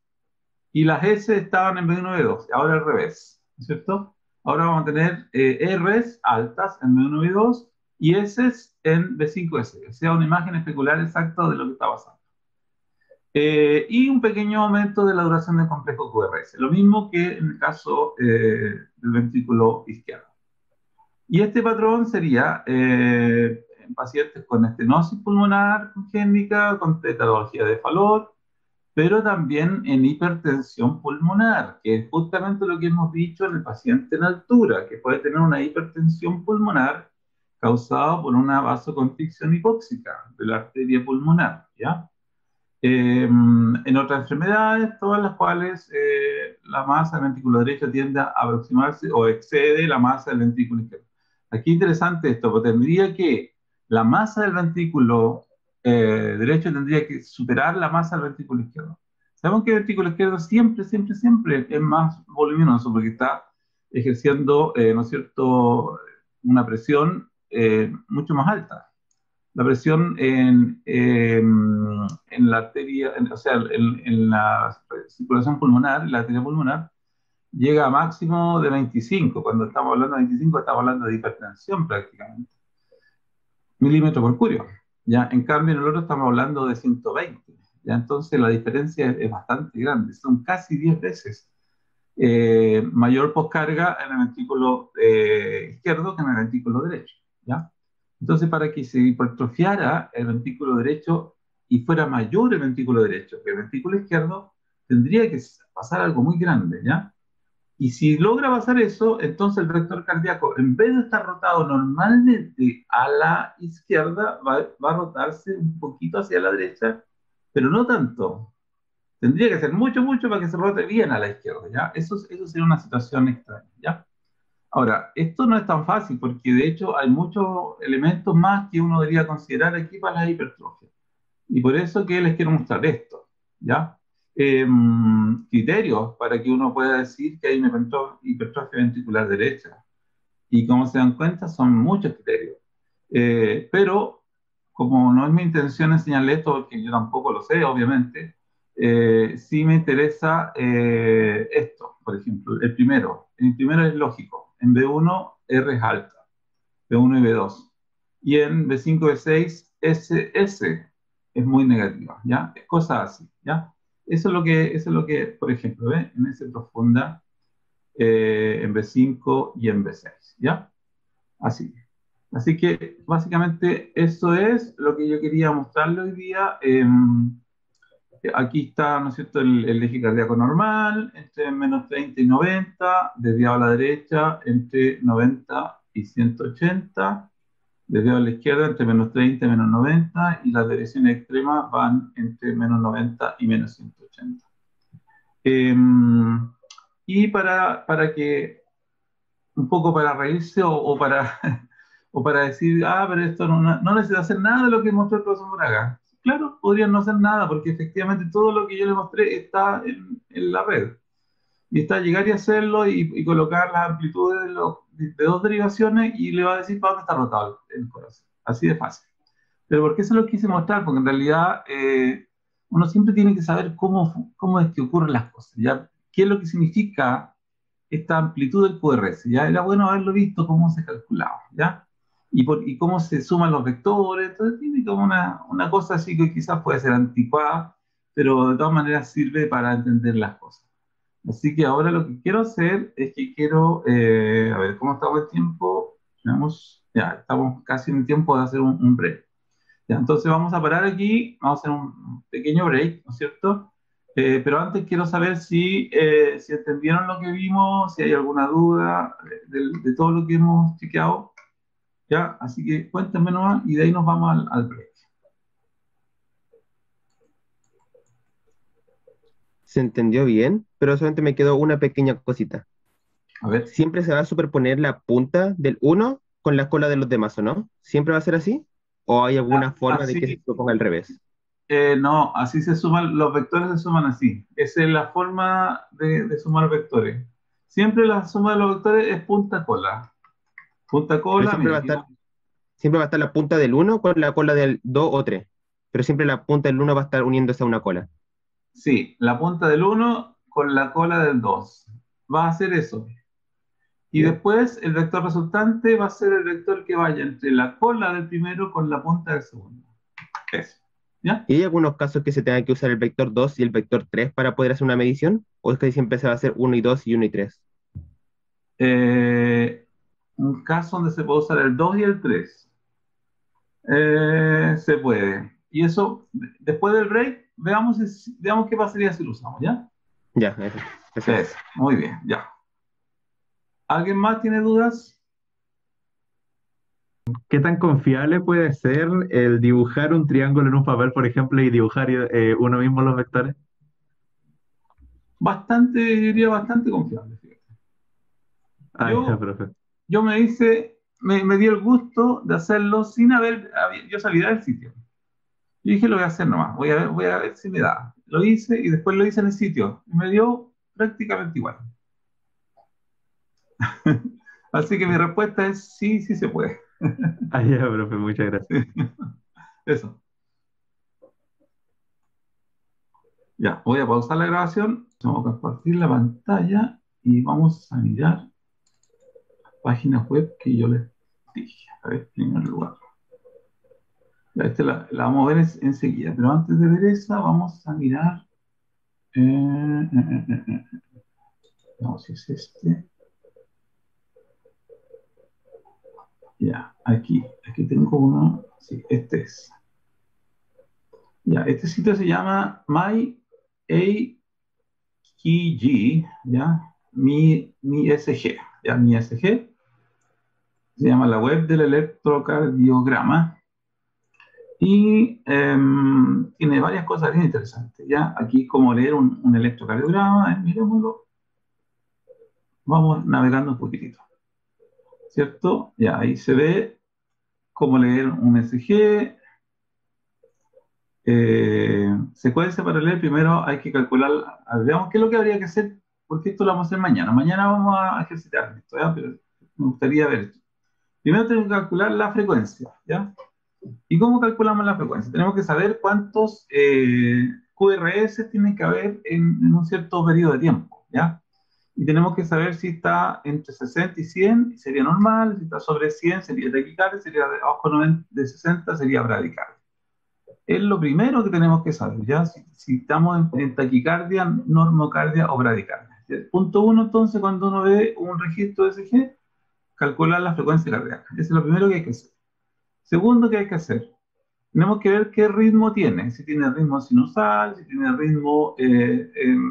y las S estaban en B1 y B2, ahora al revés, ¿no es cierto? Ahora vamos a tener Rs altas en B1 y B2 y S en B5 y B6, o sea, una imagen especular exacta de lo que está pasando. Y un pequeño aumento de la duración del complejo QRS, lo mismo que en el caso del ventrículo izquierdo. Y este patrón sería en pacientes con estenosis pulmonar congénita, con tetralogía de Fallot, pero también en hipertensión pulmonar, que es justamente lo que hemos dicho en el paciente en altura, que puede tener una hipertensión pulmonar causada por una vasoconstricción hipóxica de la arteria pulmonar, ¿ya? En otras enfermedades, todas las cuales la masa del ventrículo derecho tiende a aproximarse o excede la masa del ventrículo izquierdo. Aquí interesante esto, porque tendría que la masa del ventrículo derecho tendría que superar la masa del ventrículo izquierdo. Sabemos que el ventrículo izquierdo siempre, siempre, siempre es más voluminoso porque está ejerciendo, ¿no es cierto?, una presión mucho más alta. La presión en la arteria, o sea, en la circulación pulmonar, la arteria pulmonar, llega a máximo de 25. Cuando estamos hablando de 25, estamos hablando de hipertensión prácticamente. Milímetro mercurio. ¿Ya? En cambio, en el otro estamos hablando de 120. ¿Ya? Entonces, la diferencia es bastante grande. Son casi 10 veces mayor poscarga en el ventrículo izquierdo que en el ventrículo derecho. ¿Ya? Entonces, para que se hipertrofiara el ventrículo derecho y fuera mayor el ventrículo derecho que el ventrículo izquierdo, tendría que pasar algo muy grande, ¿ya? Y si logra pasar eso, entonces el vector cardíaco, en vez de estar rotado normalmente a la izquierda, va a rotarse un poquito hacia la derecha, pero no tanto. Tendría que ser mucho, mucho para que se rote bien a la izquierda, ¿ya? Eso sería una situación extraña, ¿ya? Ahora, esto no es tan fácil porque de hecho hay muchos elementos más que uno debería considerar aquí para la hipertrofia. Y por eso que les quiero mostrar esto, ¿ya? Criterios para que uno pueda decir que hay una hipertrofia ventricular derecha. Y como se dan cuenta, son muchos criterios. Pero, como no es mi intención enseñarle esto, porque yo tampoco lo sé, obviamente, sí me interesa esto, por ejemplo. El primero es lógico. En B1, R es alta, B1 y B2. Y en B5, B6, SS es muy negativa, ¿ya? Cosas así, ¿ya? Eso es lo que por ejemplo, ¿ve? En S profunda, en B5 y en B6, ¿ya? Así. Así que básicamente eso es lo que yo quería mostrarle hoy día. Aquí está, ¿no es cierto?, el eje cardíaco normal, entre menos 30 y 90, desviado a la derecha entre 90 y 180, desviado a la izquierda entre menos 30 y menos 90, y las direcciones extremas van entre menos 90 y menos 180. Y para que, un poco para reírse o para, o para decir, pero esto no necesita hacer nada de lo que mostró el profesor Moraga. Claro, podrían no hacer nada, porque efectivamente todo lo que yo le mostré está en la red. Y está llegar y hacerlo y colocar las amplitudes de dos derivaciones y le va a decir para dónde está rotado el corazón. Así de fácil. Pero ¿por qué se lo quise mostrar? Porque en realidad uno siempre tiene que saber cómo es que ocurren las cosas, ¿ya? ¿Qué es lo que significa esta amplitud del QRS. Ya era bueno haberlo visto cómo se calculaba, ¿ya? Y cómo se suman los vectores. Entonces tiene como una cosa así que quizás puede ser anticuada, pero de todas maneras sirve para entender las cosas. Así que ahora lo que quiero hacer es que quiero, a ver, ¿cómo estamos de tiempo? Veamos, ya, estamos casi en tiempo de hacer un break. Ya, entonces vamos a parar aquí, vamos a hacer un pequeño break, ¿no es cierto? Pero antes quiero saber si entendieron lo que vimos, si hay alguna duda de todo lo que hemos chequeado. Ya, así que cuéntenme nomás y de ahí nos vamos al break. Se entendió bien, pero solamente me quedó una pequeña cosita. A ver. Siempre se va a superponer la punta del uno con la cola de los demás, ¿o no? ¿Siempre va a ser así? ¿O hay alguna forma de que se Así, proponga al revés? no, así se suman, los vectores se suman así. Esa es la forma de sumar vectores. Siempre la suma de los vectores es punta cola. Punta Pero cola, siempre mira, va a aquí. estar, siempre va a estar la punta del uno con la cola del 2 o 3. Pero siempre la punta del uno va a estar uniéndose a una cola. Sí, la punta del uno con la cola del 2. Va a hacer eso. Y ¿Ya? después el vector resultante va a ser el vector que vaya entre la cola del primero con la punta del segundo. Eso. ¿Ya? ¿Y hay algunos casos que se tenga que usar el vector 2 y el vector 3 para poder hacer una medición? ¿O es que siempre se va a hacer uno y 2 y uno y 3? Eh, un caso donde se puede usar el 2 y el 3. Se puede. Y eso, después del break, veamos qué pasaría si lo usamos, ¿ya? Ya, eso. Gracias. Eso, muy bien, ya. ¿Alguien más tiene dudas? ¿Qué tan confiable puede ser el dibujar un triángulo en un papel, por ejemplo, y dibujar uno mismo los vectores? Bastante, diría bastante confiable, fíjate. Ah, ya, Yo, profe. yo me di el gusto de hacerlo sin yo sabía del sitio. Yo dije, lo voy a hacer nomás, voy a ver si me da. Lo hice y después lo hice en el sitio. Y me dio prácticamente igual. Así que mi respuesta es sí, sí se puede. Ah, ya, profe, muchas gracias. Eso. Ya, voy a pausar la grabación. Vamos a compartir la pantalla y vamos a mirar páginas web que yo les dije. A ver, en primer lugar. Ya, la vamos a ver enseguida, pero antes de ver esa, vamos a mirar. Vamos si es este. Ya, aquí tengo uno. Sí, este es. Ya, este sitio se llama MyAKG, ya, mi SG, ya, mi SG. Se llama la web del electrocardiograma. Y tiene varias cosas bien interesantes. ¿Ya? Aquí como leer un electrocardiograma, miremoslo, vamos navegando un poquitito, ¿cierto? Ya, ahí se ve cómo leer un ECG. Secuencia para leer, primero hay que calcular, veamos qué es lo que habría que hacer, porque esto lo vamos a hacer mañana. Mañana vamos a ejercitar esto, ¿ya? Pero me gustaría ver esto. Primero tenemos que calcular la frecuencia, ¿ya? ¿Y cómo calculamos la frecuencia? Tenemos que saber cuántos QRS tienen que haber en un cierto periodo de tiempo, ¿ya? Y tenemos que saber si está entre 60 y 100, sería normal, si está sobre 100 sería taquicardia, sería abajo de 60 sería bradicardia. Es lo primero que tenemos que saber, ¿ya? Si estamos en taquicardia, normocardia o bradicardia. Punto uno, entonces, cuando uno ve un registro de ECG, calcular la frecuencia cardíaca. Eso es lo primero que hay que hacer. Segundo, ¿qué hay que hacer? Tenemos que ver qué ritmo tiene, si tiene ritmo sinusal, si tiene ritmo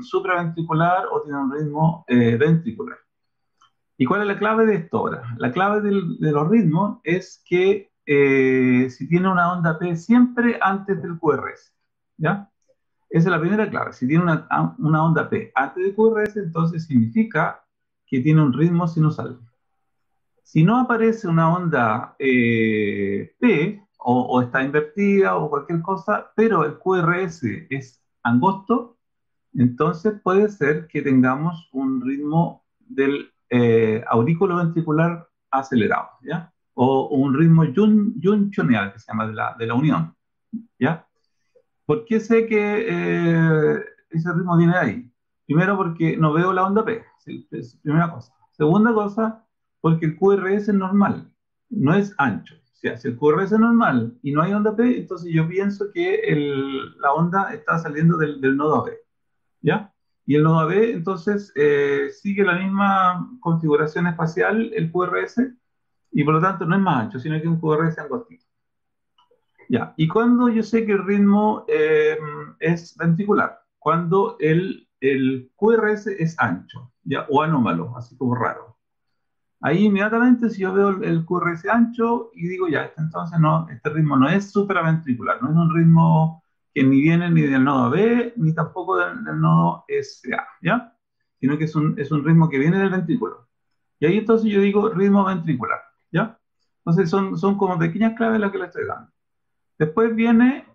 supraventricular o tiene un ritmo ventricular. ¿Y cuál es la clave de esto ahora? La clave de los ritmos es que si tiene una onda P siempre antes del QRS, ¿ya? Esa es la primera clave. Si tiene una onda P antes del QRS, entonces significa que tiene un ritmo sinusal. Si no aparece una onda P o está invertida o cualquier cosa, pero el QRS es angosto, entonces puede ser que tengamos un ritmo del aurículo ventricular acelerado, ¿ya? O un ritmo juncional, que se llama de la unión, ¿ya? ¿Por qué sé que ese ritmo viene ahí? Primero porque no veo la onda P, sí, es primera cosa. Segunda cosa, porque el QRS es normal, no es ancho. O sea, si el QRS es normal y no hay onda P, entonces yo pienso que la onda está saliendo del nodo AB, ¿ya? Y el nodo AB, entonces, sigue la misma configuración espacial, el QRS, y por lo tanto no es más ancho, sino que es un QRS angostito. Ya, y cuando yo sé que el ritmo es ventricular, cuando el QRS es ancho, ya, o anómalo, así como raro. Ahí inmediatamente si yo veo el QRS ancho y digo, ya, entonces no, este ritmo no es supraventricular, no es un ritmo que ni viene ni del nodo B, ni tampoco del nodo SA, ¿ya? Sino que es un ritmo que viene del ventrículo. Y ahí entonces yo digo ritmo ventricular, ¿ya? Entonces son como pequeñas claves las que le estoy dando. Después viene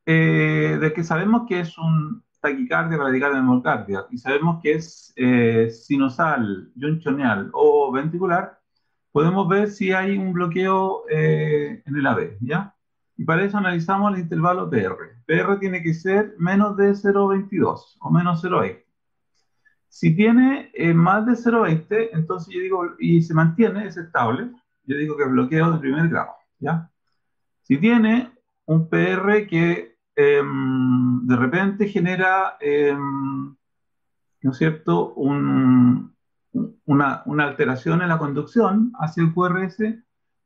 de que sabemos que es un taquicardia, bradicardia, hemorragia, y sabemos que es sinusal, juncional o ventricular, podemos ver si hay un bloqueo en el AB, ¿ya? Y para eso analizamos el intervalo PR. PR tiene que ser menos de 0,22 o menos 0,20. Si tiene más de 0,20, entonces yo digo, y se mantiene, es estable, yo digo que es bloqueo de primer grado, ¿ya? Si tiene un PR que de repente genera, ¿no es cierto?, una alteración en la conducción hacia el QRS,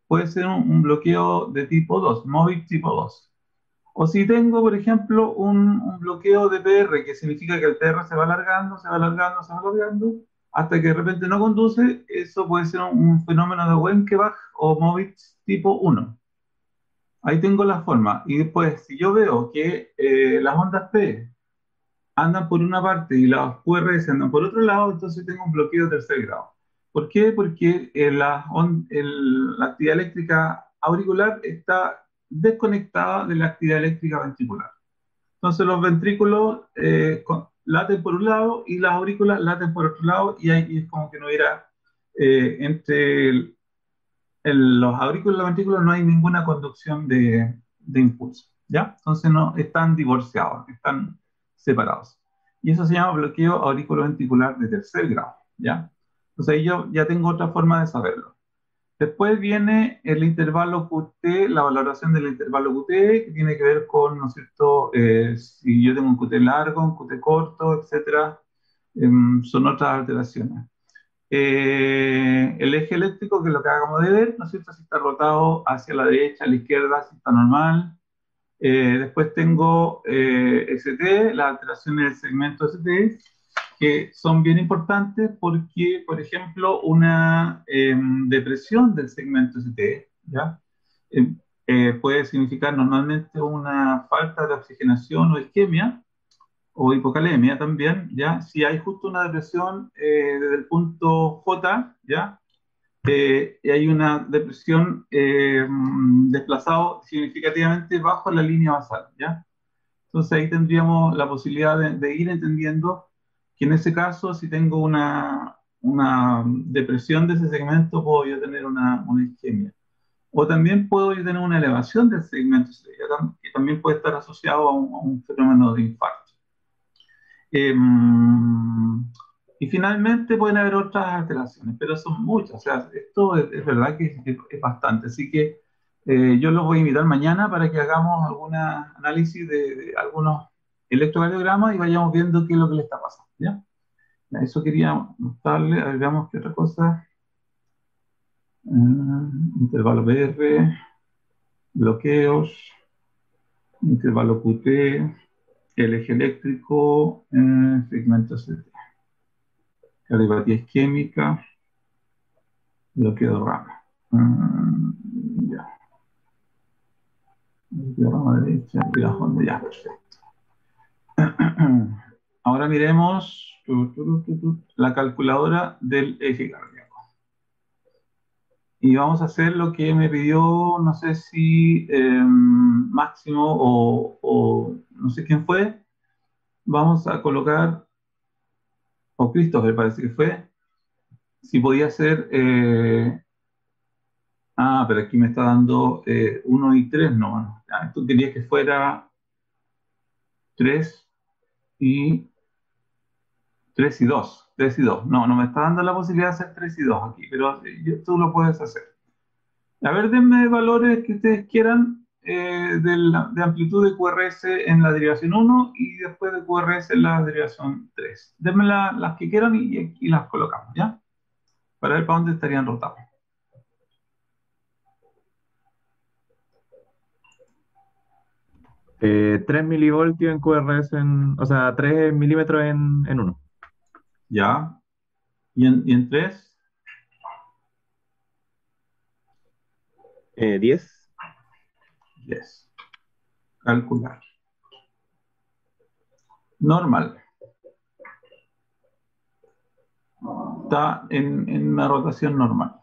puede ser un bloqueo de tipo 2, MOVIC tipo 2. O si tengo, por ejemplo, un bloqueo de PR, que significa que el PR se va alargando, se va alargando, se va alargando, hasta que de repente no conduce, eso puede ser un fenómeno de Wenckebach o MOVIC tipo 1. Ahí tengo la forma. Y después, si yo veo que las ondas P andan por una parte y las QRS andan por otro lado, entonces tengo un bloqueo de tercer grado. ¿Por qué? Porque la actividad eléctrica auricular está desconectada de la actividad eléctrica ventricular. Entonces los ventrículos laten por un lado y las aurículas laten por otro lado y ahí es como que no hubiera entre los aurículos y los ventrículos no hay ninguna conducción de impulso, ¿ya? Entonces no están divorciados, están separados. Y eso se llama bloqueo auriculoventricular de tercer grado, ¿ya? Entonces ahí yo ya tengo otra forma de saberlo. Después viene el intervalo QT, la valoración del intervalo QT, que tiene que ver con, ¿no es cierto?, si yo tengo un QT largo, un QT corto, etcétera, son otras alteraciones. El eje eléctrico, que es lo que acabamos de ver, ¿no es cierto? Si está rotado hacia la derecha, a la izquierda, si está normal. Después tengo ST, las alteraciones del segmento ST, que son bien importantes porque, por ejemplo, una depresión del segmento ST, ¿ya? Puede significar normalmente una falta de oxigenación o isquemia, o hipocalemia también, ¿ya? Si hay justo una depresión desde el punto J, ¿ya? Y hay una depresión desplazado significativamente bajo la línea basal, ¿ya? Entonces ahí tendríamos la posibilidad de ir entendiendo que en ese caso, si tengo una depresión de ese segmento, puedo yo tener una isquemia. O también puedo yo tener una elevación del segmento, que también puede estar asociado a un fenómeno de infarto. Eh, y finalmente pueden haber otras alteraciones, pero son muchas. O sea, esto es verdad que es bastante. Así que yo los voy a invitar mañana para que hagamos algún análisis de algunos electrocardiogramas y vayamos viendo qué es lo que le está pasando, ¿ya? Eso quería mostrarle. A ver, veamos qué otra cosa. Intervalo PR, bloqueos, intervalo QT, el eje eléctrico, segmento CT. Cardiopatía isquémica, bloqueo de rama. Ya. Bloqueo de rama derecha, y ya, perfecto. Ahora miremos la calculadora del eje cardíaco. Y vamos a hacer lo que me pidió, no sé si Máximo o no sé quién fue. Vamos a colocar, o Christopher parece que fue, si podía ser pero aquí me está dando 1 y 3 nomás. Tú querías que fuera 3 y 3 y 2, 3 y 2. No, no me está dando la posibilidad de hacer 3 y 2 aquí, pero tú lo puedes hacer. A ver, denme valores que ustedes quieran de amplitud de QRS en la derivación 1 y después de QRS en la derivación 3. Denme las que quieran y las colocamos, ¿ya? Para ver para dónde estarían rotados. 3 milivoltios en QRS, o sea, 3 milímetros en 1. ¿Ya? ¿Y en 3? 10. Yes. Calcular. Normal. Está en una rotación normal.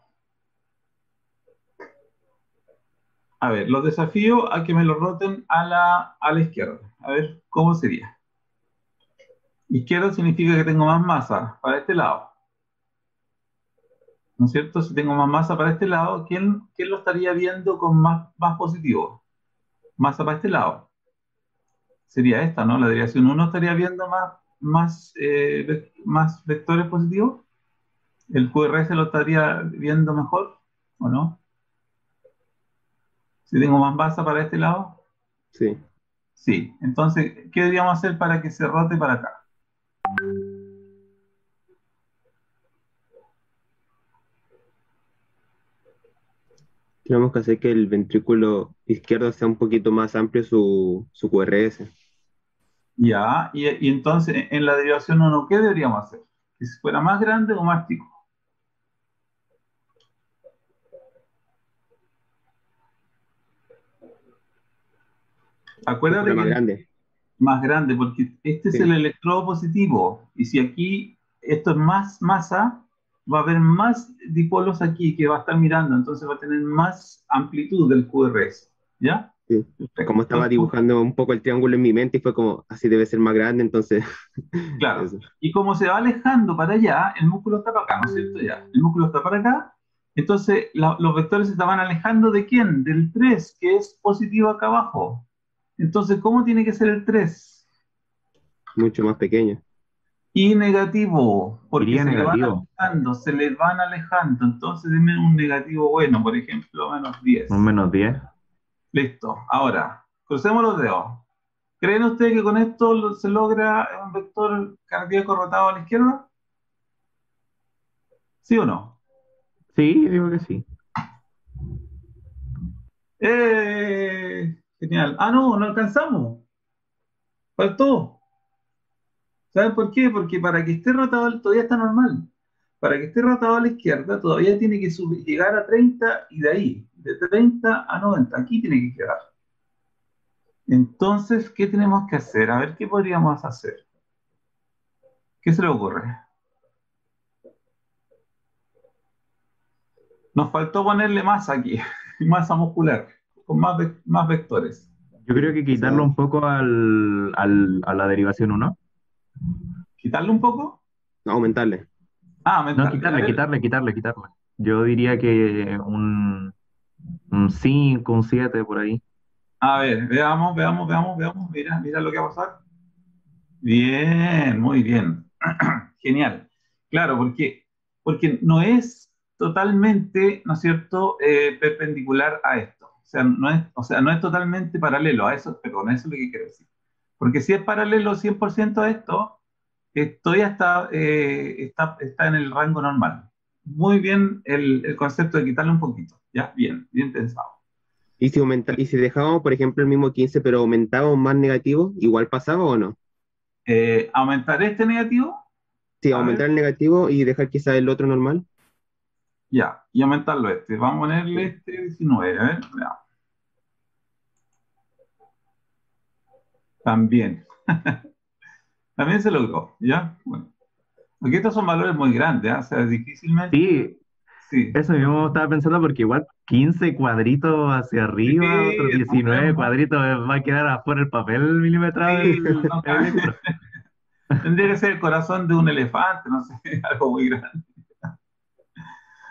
A ver, los desafío a que me lo roten a la izquierda. A ver, ¿cómo sería? Izquierda significa que tengo más masa para este lado. ¿No es cierto? Si tengo más masa para este lado, ¿quién lo estaría viendo con más positivo? Masa para este lado. Sería esta, ¿no? La derivación 1 estaría viendo más vectores positivos. ¿El QRS lo estaría viendo mejor o no? Si tengo más masa para este lado, Sí. sí. Entonces, ¿qué deberíamos hacer para que se rote para acá? Tenemos que hacer que el ventrículo izquierdo sea un poquito más amplio su QRS. Ya, y entonces en la derivación 1, ¿qué deberíamos hacer? ¿Que si fuera más grande o más chico? Que fuera Acuérdate más que grande. más grande, porque este es el Sí. electrodo positivo, y si aquí esto es más masa, va a haber más dipolos aquí que va a estar mirando, entonces va a tener más amplitud del QRS, ¿ya? Sí. Perfecto. Como estaba dibujando un poco el triángulo en mi mente y fue como, así debe ser más grande, entonces, Claro, eso. y como se va alejando para allá, el músculo está para acá, ¿no es cierto? Ya, el músculo está para acá, entonces los vectores se estaban alejando ¿de quién? Del 3 que es positivo acá abajo. Entonces, ¿cómo tiene que ser el 3? Mucho más pequeño. Y negativo, porque Iría se le van negativo, alejando, se le van alejando. Entonces, denme un negativo bueno, por ejemplo, menos un 10. -10. Listo. Ahora, crucemos los dedos. ¿Creen ustedes que con esto se logra un vector cardíaco rotado a la izquierda? ¿Sí o no? Sí, digo que sí. Genial. Ah, no, no alcanzamos. Faltó. ¿Saben por qué? Porque para que esté rotado, todavía está normal. Para que esté rotado a la izquierda, todavía tiene que llegar a 30 y de ahí, de 30 a 90. Aquí tiene que quedar. Entonces, ¿qué tenemos que hacer? A ver, ¿qué podríamos hacer? ¿Qué se le ocurre? Nos faltó ponerle masa aquí, masa muscular, con más vectores. Yo creo que O sea, quitarlo un poco a la derivación 1. ¿Quitarle un poco? no, aumentarle. Ah, No, aumentarle. A quitarle, ver, quitarle, quitarle, quitarle. Yo diría que un 5, un 7 por ahí. veamos, veamos, veamos, veamos. Mira, mira lo que va a pasar. Bien, muy bien. Genial. Claro, porque no es totalmente, ¿no es cierto?, perpendicular a esto. O sea, no es totalmente paralelo a eso, pero eso es lo que quiero decir. Porque si es paralelo 100% a esto, esto ya está en el rango normal. Muy bien el concepto de quitarle un poquito. Ya, bien, bien pensado. Y si dejábamos, por ejemplo, el mismo 15 pero aumentábamos más negativo, ¿igual pasaba o no? Aumentar este negativo, Sí, a ver, aumentar el negativo y dejar quizá el otro normal. ya, y aumentarlo este. Vamos a ponerle Sí. este 19, a ver, veamos. También. También se logró, ¿ya? Bueno, porque estos son valores muy grandes, ¿ah? O sea, difícilmente, Sí, sí. eso mismo estaba pensando porque igual 15 cuadritos hacia Sí, arriba, otros es 19 cuadritos, va a quedar afuera el papel milimetrado sí, no en el cabe. libro. Tendría que ser el corazón de un elefante, no sé, algo muy grande.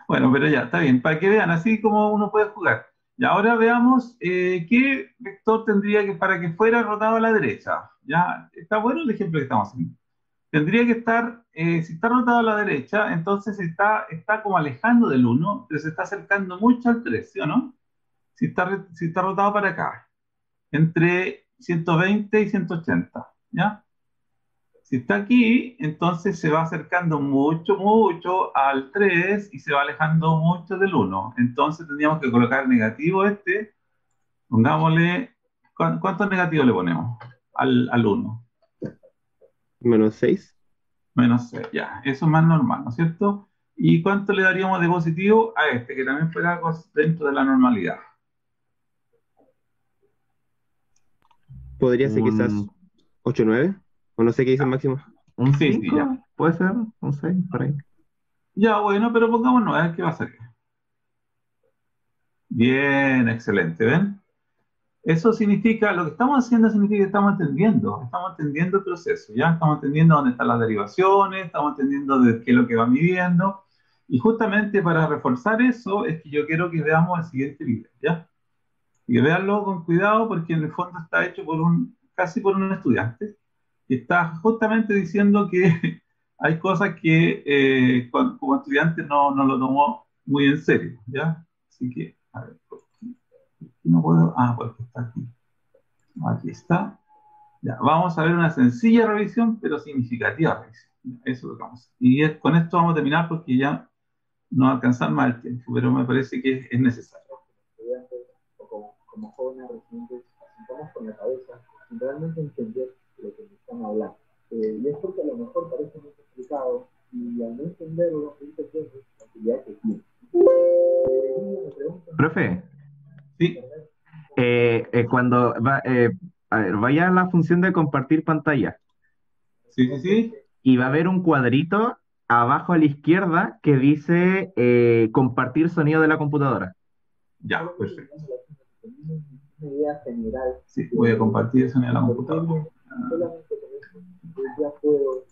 Bueno, pero ya, está bien, para que vean así como uno puede jugar. Y ahora veamos qué vector tendría que para que fuera rotado a la derecha. Ya, está bueno el ejemplo que estamos haciendo. tendría que estar, si está rotado a la derecha, entonces está como alejando del 1, pero se está acercando mucho al 3, ¿sí o no? Si está rotado para acá, entre 120 y 180, ¿ya? Si está aquí, entonces se va acercando mucho, mucho al 3 y se va alejando mucho del 1. Entonces tendríamos que colocar negativo este. Pongámosle, ¿cuántos negativos le ponemos al 1? -6. Menos 6, ya. Eso es más normal, ¿no es cierto? ¿Y cuánto le daríamos de positivo a este, que también fuera algo dentro de la normalidad? Podría ser quizás Un, 8 9. O no sé qué dice el máximo. un Sí, sí, ya. 5, puede ser, un 6, por ahí. Ya, bueno, pero pongámonos a ver qué va a salir. Bien, excelente, ¿ven? Eso significa, lo que estamos haciendo significa que estamos entendiendo el proceso, ¿ya? Estamos entendiendo dónde están las derivaciones, estamos entendiendo de qué es lo que va midiendo, y justamente para reforzar eso es que yo quiero que veamos el siguiente video, ¿ya? Y que veanlo con cuidado porque en el fondo está hecho casi por un estudiante, y está justamente diciendo que hay cosas que como estudiante no lo tomó muy en serio, ¿ya? Así que, a ver, ¿por qué no puedo? Ah, porque está aquí. Aquí está. Ya, vamos a ver una sencilla revisión, pero significativa revisión. Eso es lo que vamos a hacer. Y con esto vamos a terminar porque ya no va a alcanzar más el tiempo, pero me parece que es necesario. Estudiantes o como jóvenes residentes, sentamos con la cabeza sin realmente entender lo que nos están hablando. Y es porque a lo mejor parece muy complicado y al no entenderlo, entendemos la utilidad que tiene. Me preguntan, Profe, Sí, cuando a ver, vaya a la función de compartir pantalla sí, sí, sí. y va a haber un cuadrito abajo a la izquierda que dice compartir sonido de la computadora. Ya, perfecto. una idea general. Sí, voy a compartir eso en la computadora. Solamente con eso yo ya puedo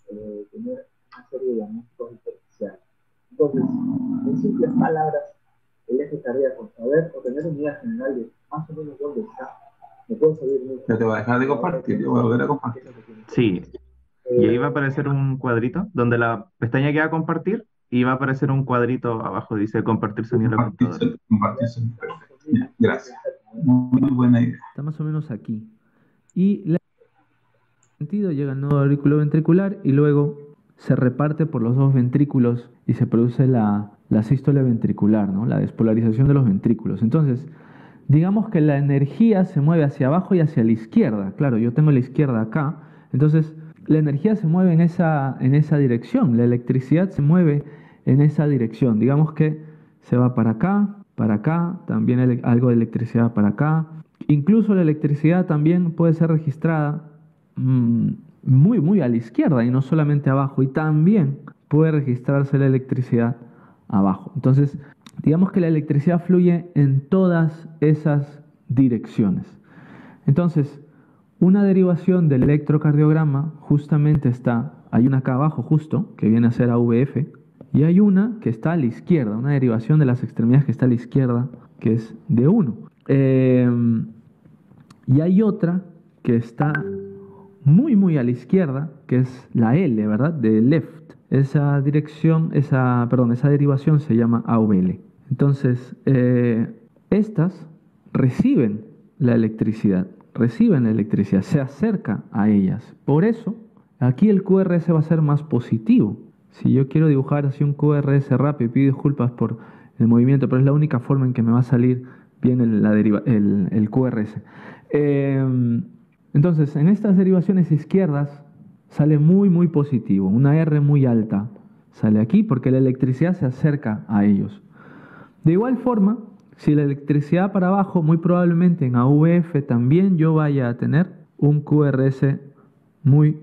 tener una serie de diagnósticos diferenciales. Entonces, en simples palabras, el eje cardíaco, saber o tener una idea general de más o menos dónde está, me puede servir mucho. Ya te voy a dejar de compartir, yo voy a volver a compartir. Sí, y ahí va a aparecer un cuadrito donde la pestaña que va a compartir y va a aparecer un cuadrito abajo, dice compartir sonido de la computadora. Compartir, perfecto. Ya, gracias. Muy buena idea. Está más o menos aquí. Y el sentido llega al nodo auriculoventricular y luego se reparte por los dos ventrículos y se produce la sístole ventricular, ¿no? La despolarización de los ventrículos. Entonces, digamos que la energía se mueve hacia abajo y hacia la izquierda. Claro, yo tengo la izquierda acá. Entonces, la energía se mueve en esa dirección. La electricidad se mueve en esa dirección. Digamos que se va para acá, también algo de electricidad para acá. Incluso la electricidad también puede ser registrada muy, muy a la izquierda y no solamente abajo. Y también puede registrarse la electricidad abajo. Entonces, digamos que la electricidad fluye en todas esas direcciones. Entonces, una derivación del electrocardiograma justamente hay una acá abajo justo, que viene a ser AVF, y hay una que está a la izquierda, una derivación de las extremidades que está a la izquierda, que es de 1. Y hay otra que está muy, muy a la izquierda, que es la L, ¿verdad? De left. Esa derivación se llama AVL. Entonces, estas reciben la electricidad, se acerca a ellas. Por eso, aquí el QRS va a ser más positivo. Si yo quiero dibujar así un QRS rápido, pido disculpas por el movimiento, pero es la única forma en que me va a salir bien el QRS. Entonces, en estas derivaciones izquierdas sale muy, muy positivo. Una R muy alta sale aquí porque la electricidad se acerca a ellos. De igual forma, si la electricidad para abajo, muy probablemente en AVF también yo vaya a tener un QRS muy,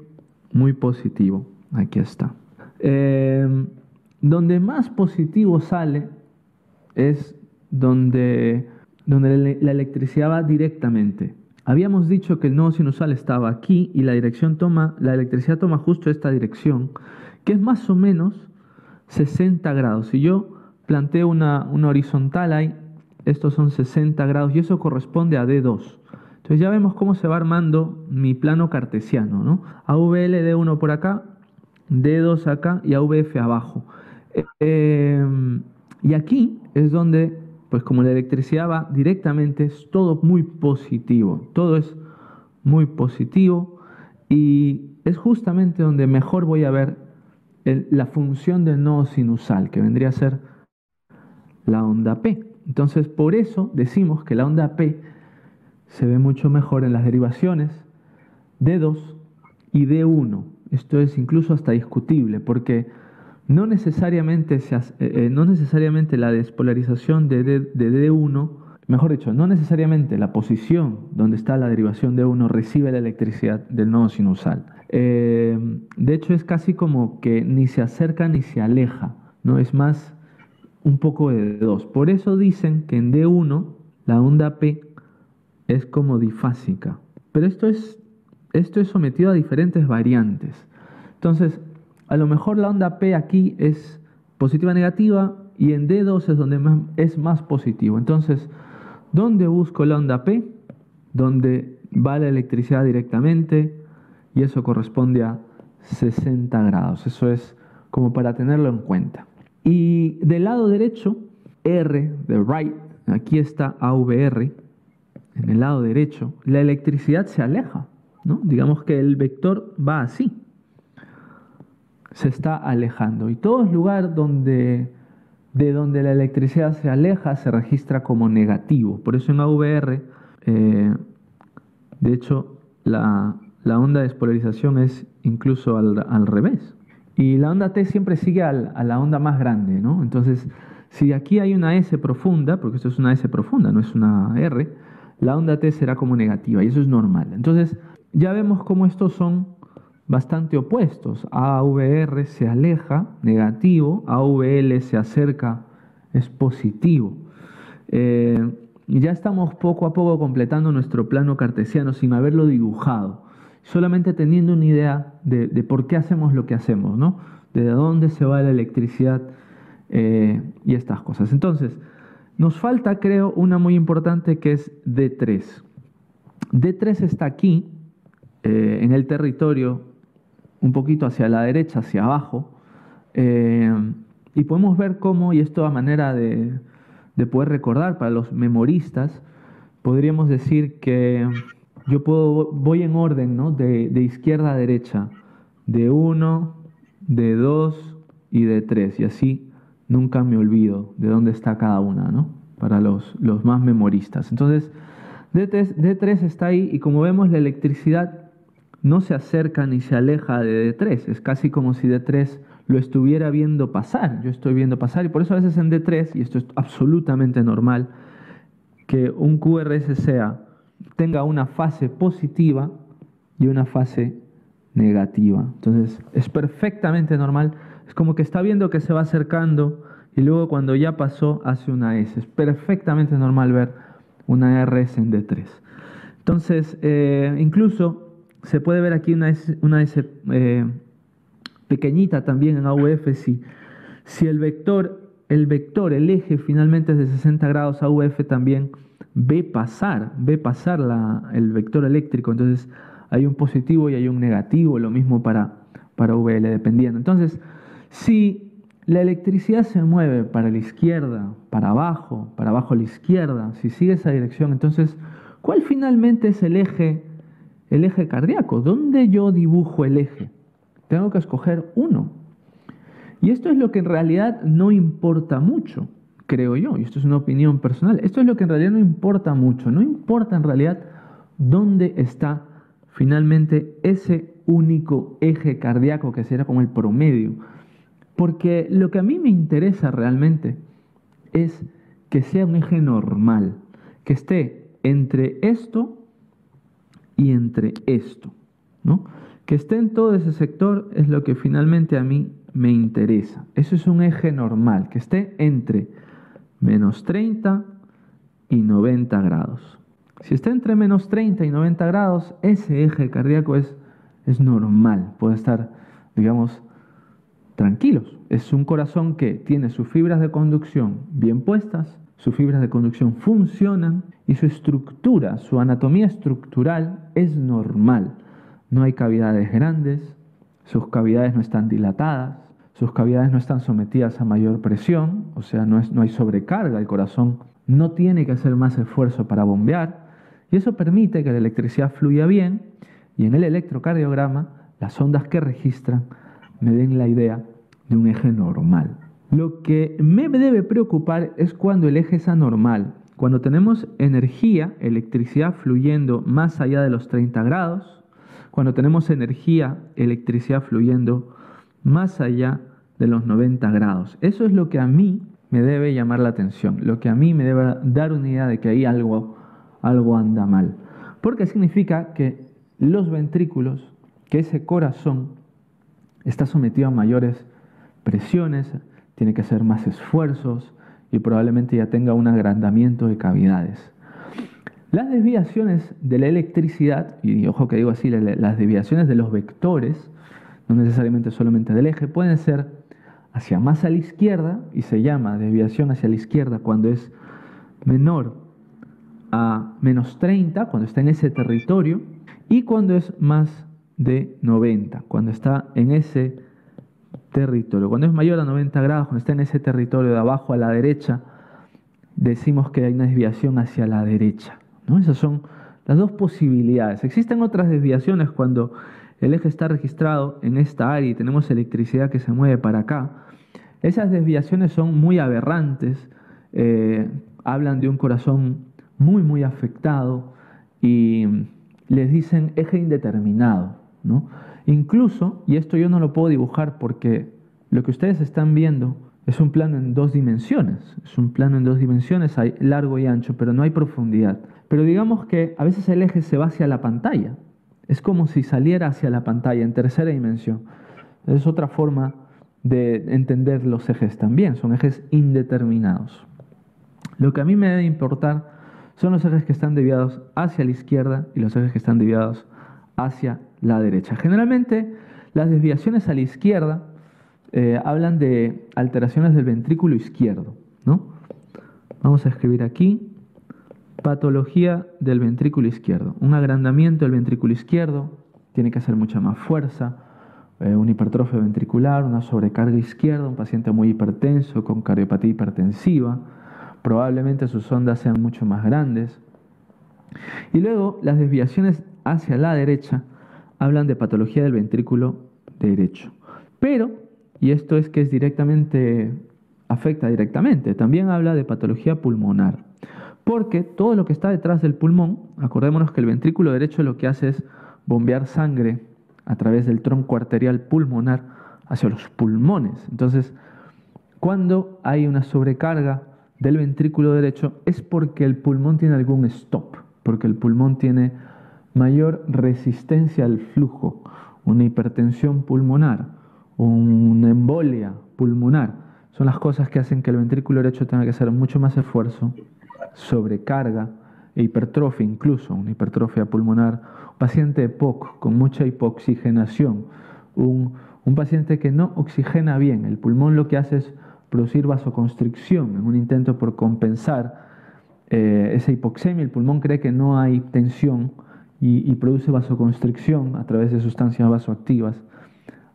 muy positivo. Aquí está. Donde más positivo sale es donde la electricidad va directamente. Habíamos dicho que el nodo sinusal estaba aquí y la electricidad toma justo esta dirección, que es más o menos 60 grados. Si yo planteo una horizontal ahí, estos son 60 grados y eso corresponde a D2. Entonces ya vemos cómo se va armando mi plano cartesiano, ¿no? AVL D1 por acá, D2 acá y AVF abajo. Y aquí es donde, pues como la electricidad va directamente, es todo muy positivo. Todo es muy positivo y es justamente donde mejor voy a ver la función del nodo sinusal, que vendría a ser la onda P. Entonces, por eso decimos que la onda P se ve mucho mejor en las derivaciones D2 y D1. Esto es incluso hasta discutible, porque no necesariamente la despolarización de D1, mejor dicho, no necesariamente la posición donde está la derivación D1 recibe la electricidad del nodo sinusal. De hecho, es casi como que ni se acerca ni se aleja, ¿no? Es más un poco de D2. Por eso dicen que en D1 la onda P es como difásica. Pero esto es sometido a diferentes variantes. Entonces, a lo mejor la onda P aquí es positiva negativa y en D2 es donde es más positivo. Entonces, ¿dónde busco la onda P? Donde va la electricidad directamente y eso corresponde a 60 grados. Eso es como para tenerlo en cuenta. Y del lado derecho, R de right, aquí está AVR, en el lado derecho, la electricidad se aleja, ¿no? Digamos que el vector va así, se está alejando. Y todo lugar de donde la electricidad se aleja se registra como negativo. Por eso en AVR, de hecho, la onda de despolarización es incluso al revés. Y la onda T siempre sigue a la onda más grande, ¿no? Entonces, si aquí hay una S profunda, porque esto es una S profunda, no es una R, la onda T será como negativa y eso es normal. Entonces, ya vemos cómo estos son bastante opuestos. AVR se aleja, negativo, AVL se acerca, es positivo. Y ya estamos poco a poco completando nuestro plano cartesiano sin haberlo dibujado, solamente teniendo una idea de por qué hacemos lo que hacemos, ¿no? De dónde se va la electricidad y estas cosas. Entonces, nos falta, creo, una muy importante que es D3. D3 está aquí, en el territorio, un poquito hacia la derecha, hacia abajo, y podemos ver cómo, y esto a manera de poder recordar para los memoristas, podríamos decir que yo voy en orden, ¿no? de izquierda a derecha, D1, D2 y D3, y así nunca me olvido de dónde está cada una, ¿no? Para los más memoristas. Entonces, D3 está ahí y como vemos la electricidad no se acerca ni se aleja de D3. Es casi como si D3 lo estuviera viendo pasar. Yo estoy viendo pasar y por eso a veces en D3, y esto es absolutamente normal, que un QRSCA tenga una fase positiva y una fase negativa. Entonces, es perfectamente normal. Es como que está viendo que se va acercando y luego cuando ya pasó hace una S. Es perfectamente normal ver una RS en D3. Entonces, incluso se puede ver aquí una S pequeñita también en AVF. Si el eje finalmente es de 60 grados, AVF también ve pasar el vector eléctrico. Entonces, hay un positivo y hay un negativo, lo mismo para VL dependiendo. Entonces, si la electricidad se mueve para la izquierda, para abajo a la izquierda, si sigue esa dirección, entonces, ¿cuál finalmente es el eje cardíaco? ¿Dónde yo dibujo el eje? Tengo que escoger uno. Y esto es lo que en realidad no importa mucho, creo yo, y esto es una opinión personal. Esto es lo que en realidad no importa mucho. No importa en realidad dónde está finalmente ese único eje cardíaco que será como el promedio. Porque lo que a mí me interesa realmente es que sea un eje normal, que esté entre esto y entre esto, ¿no? Que esté en todo ese sector es lo que finalmente a mí me interesa. Eso es un eje normal, que esté entre menos 30 y 90 grados. Si está entre menos 30 y 90 grados, ese eje cardíaco es normal, puede estar, digamos, tranquilos. Es un corazón que tiene sus fibras de conducción bien puestas, sus fibras de conducción funcionan y su estructura, su anatomía estructural es normal. No hay cavidades grandes, sus cavidades no están dilatadas, sus cavidades no están sometidas a mayor presión, o sea, no hay sobrecarga, el corazón no tiene que hacer más esfuerzo para bombear, y eso permite que la electricidad fluya bien, y en el electrocardiograma las ondas que registran me den la idea de un eje normal. Lo que me debe preocupar es cuando el eje es anormal, cuando tenemos energía, electricidad fluyendo más allá de los 30 grados, cuando tenemos energía, electricidad fluyendo más allá de los 90 grados. Eso es lo que a mí me debe llamar la atención, lo que a mí me debe dar una idea de que ahí algo anda mal. Porque significa que los ventrículos, que ese corazón está sometido a mayores presiones, tiene que hacer más esfuerzos y probablemente ya tenga un agrandamiento de cavidades. Las desviaciones de la electricidad, y ojo que digo así, las desviaciones de los vectores, no necesariamente solamente del eje, pueden ser hacia más a la izquierda, y se llama desviación hacia la izquierda cuando es menor a menos 30, cuando está en ese territorio, y cuando es más de 90, cuando está en ese territorio. Cuando es mayor a 90 grados, cuando está en ese territorio de abajo a la derecha, decimos que hay una desviación hacia la derecha, ¿no? Esas son las dos posibilidades. Existen otras desviaciones cuando el eje está registrado en esta área y tenemos electricidad que se mueve para acá. Esas desviaciones son muy aberrantes, hablan de un corazón muy afectado y les dicen eje indeterminado, ¿no? Incluso, y esto yo no lo puedo dibujar porque lo que ustedes están viendo es un plano en 2 dimensiones. Es un plano en 2 dimensiones, hay largo y ancho, pero no hay profundidad. Pero digamos que a veces el eje se va hacia la pantalla. Es como si saliera hacia la pantalla en tercera dimensión. Es otra forma de entender los ejes también, son ejes indeterminados. Lo que a mí me debe importar son los ejes que están desviados hacia la izquierda y los ejes que están desviados hacia la derecha. Generalmente las desviaciones a la izquierda hablan de alteraciones del ventrículo izquierdo, ¿no? Vamos a escribir aquí patología del ventrículo izquierdo. Un agrandamiento del ventrículo izquierdo, tiene que hacer mucha más fuerza, una hipertrofia ventricular, una sobrecarga izquierda, un paciente muy hipertenso con cardiopatía hipertensiva, probablemente sus ondas sean mucho más grandes. Y luego las desviaciones hacia la derecha hablan de patología del ventrículo derecho. Pero, y esto es que es afecta directamente, también habla de patología pulmonar. Porque todo lo que está detrás del pulmón, acordémonos que el ventrículo derecho lo que hace es bombear sangre a través del tronco arterial pulmonar hacia los pulmones. Entonces, cuando hay una sobrecarga del ventrículo derecho es porque el pulmón tiene algún stop, porque el pulmón tiene mayor resistencia al flujo, una hipertensión pulmonar, una embolia pulmonar. Son las cosas que hacen que el ventrículo derecho tenga que hacer mucho más esfuerzo, sobrecarga e hipertrofia, incluso una hipertrofia pulmonar. Un paciente EPOC con mucha hipoxigenación, un paciente que no oxigena bien, el pulmón lo que hace es producir vasoconstricción en un intento por compensar esa hipoxemia. El pulmón cree que no hay tensión y produce vasoconstricción a través de sustancias vasoactivas.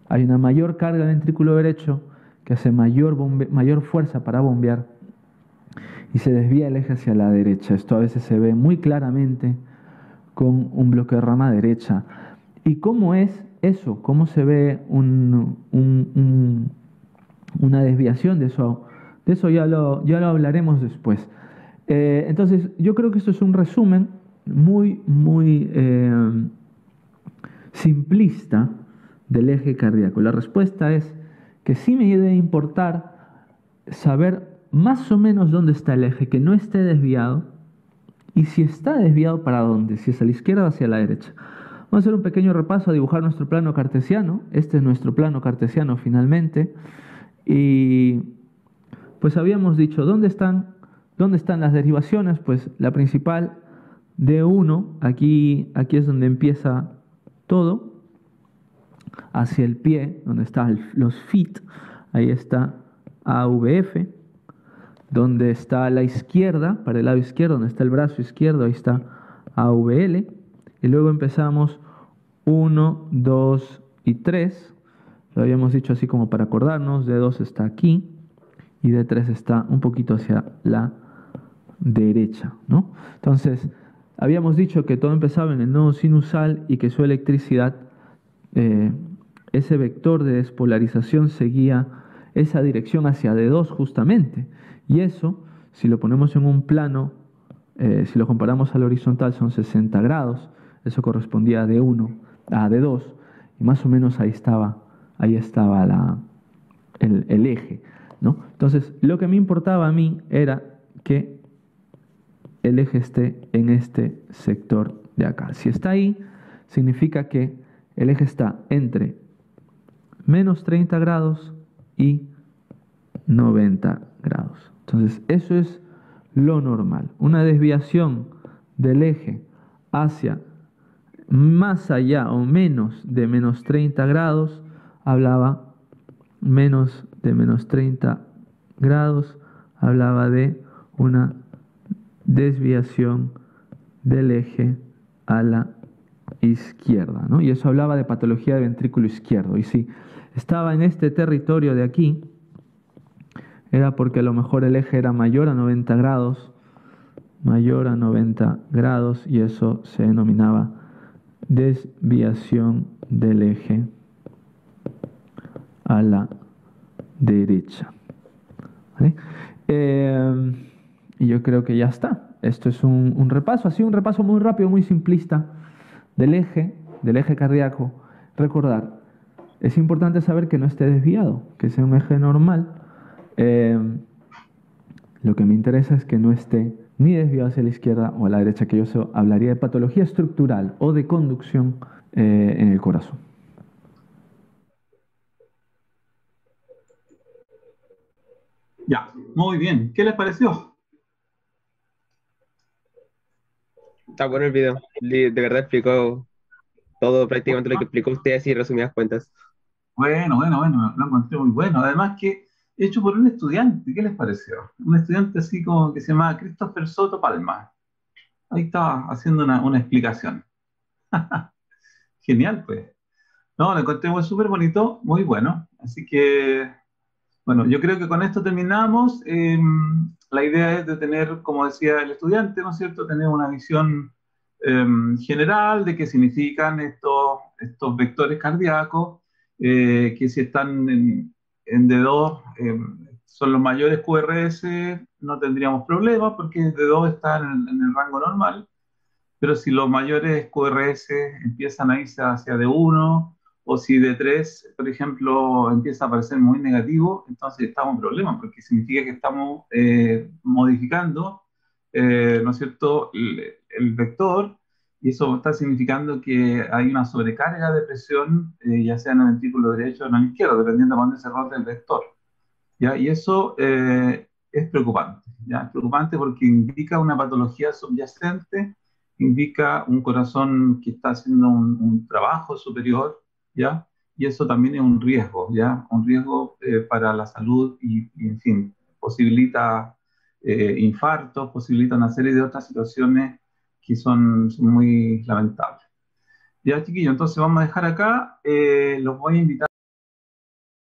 Hay una mayor carga del ventrículo derecho que hace mayor fuerza para bombear y se desvía el eje hacia la derecha. Esto a veces se ve muy claramente con un bloqueo de rama derecha. ¿Y cómo es eso? ¿Cómo se ve una desviación de eso? De eso ya lo hablaremos después. Entonces, yo creo que esto es un resumen muy simplista del eje cardíaco. La respuesta es que sí me debe importar saber más o menos dónde está el eje, que no esté desviado, y si está desviado, ¿para dónde? Si es a la izquierda o hacia la derecha. Vamos a hacer un pequeño repaso, a dibujar nuestro plano cartesiano. Este es nuestro plano cartesiano finalmente. Y pues habíamos dicho, ¿dónde están las derivaciones? Pues la principal, D1, aquí es donde empieza todo, hacia el pie, donde están los feet, ahí está AVF, donde está a la izquierda, para el lado izquierdo, donde está el brazo izquierdo, ahí está AVL, y luego empezamos 1, 2 y 3, Lo habíamos dicho así como para acordarnos, D2 está aquí y D3 está un poquito hacia la derecha, ¿no? Entonces, habíamos dicho que todo empezaba en el nodo sinusal y que su electricidad, ese vector de despolarización seguía esa dirección hacia D2 justamente. Y eso, si lo ponemos en un plano, si lo comparamos al horizontal, son 60 grados. Eso correspondía a D1, a D2, y más o menos ahí estaba el eje, ¿no? Entonces, lo que me importaba a mí era que el eje esté en este sector de acá. Si está ahí, significa que el eje está entre menos 30 grados y 90 grados. Entonces, eso es lo normal. Una desviación del eje hacia más allá o menos de menos 30 grados, hablaba menos de menos 30 grados, hablaba de una desviación del eje a la izquierda, ¿no? Y eso hablaba de patología de ventrículo izquierdo. Y si estaba en este territorio de aquí, era porque a lo mejor el eje era mayor a 90 grados, y eso se denominaba desviación del eje a la derecha. ¿Vale? Y yo creo que ya está. Esto es un repaso, así un repaso muy rápido, muy simplista del eje cardíaco. Recordar, es importante saber que no esté desviado, que sea un eje normal. Lo que me interesa es que no esté ni desviado hacia la izquierda o a la derecha, que yo hablaría de patología estructural o de conducción en el corazón. Ya, muy bien. ¿Qué les pareció? Está bueno el video. De verdad explicó todo prácticamente lo que explicó usted así resumidas cuentas. Bueno, lo encontré muy bueno. Además que hecho por un estudiante, ¿qué les pareció? Un estudiante así como que se llama Christopher Soto Palma. Ahí estaba haciendo una explicación. Genial, pues. No, lo encontré súper bonito, muy bueno. Así que, bueno, yo creo que con esto terminamos. La idea es de tener, como decía el estudiante, ¿no es cierto?, tener una visión general de qué significan estos vectores cardíacos, que si están en D2, son los mayores QRS, no tendríamos problemas porque D2 está en el rango normal. Pero si los mayores QRS empiezan a irse hacia D1, o si D3, por ejemplo, empieza a aparecer muy negativo, entonces estamos en problema, porque significa que estamos modificando, ¿no es cierto?, el vector, y eso está significando que hay una sobrecarga de presión, ya sea en el ventrículo derecho o en el izquierdo, dependiendo de dónde se rote el vector. ¿Ya? Y eso es preocupante, ¿ya? Es preocupante porque indica una patología subyacente, indica un corazón que está haciendo un trabajo superior, ¿ya? Y eso también es un riesgo, ¿ya? Un riesgo para la salud y, en fin, posibilita infartos, posibilita una serie de otras situaciones que son muy lamentables. Ya, chiquillos, entonces vamos a dejar acá, los voy a invitar.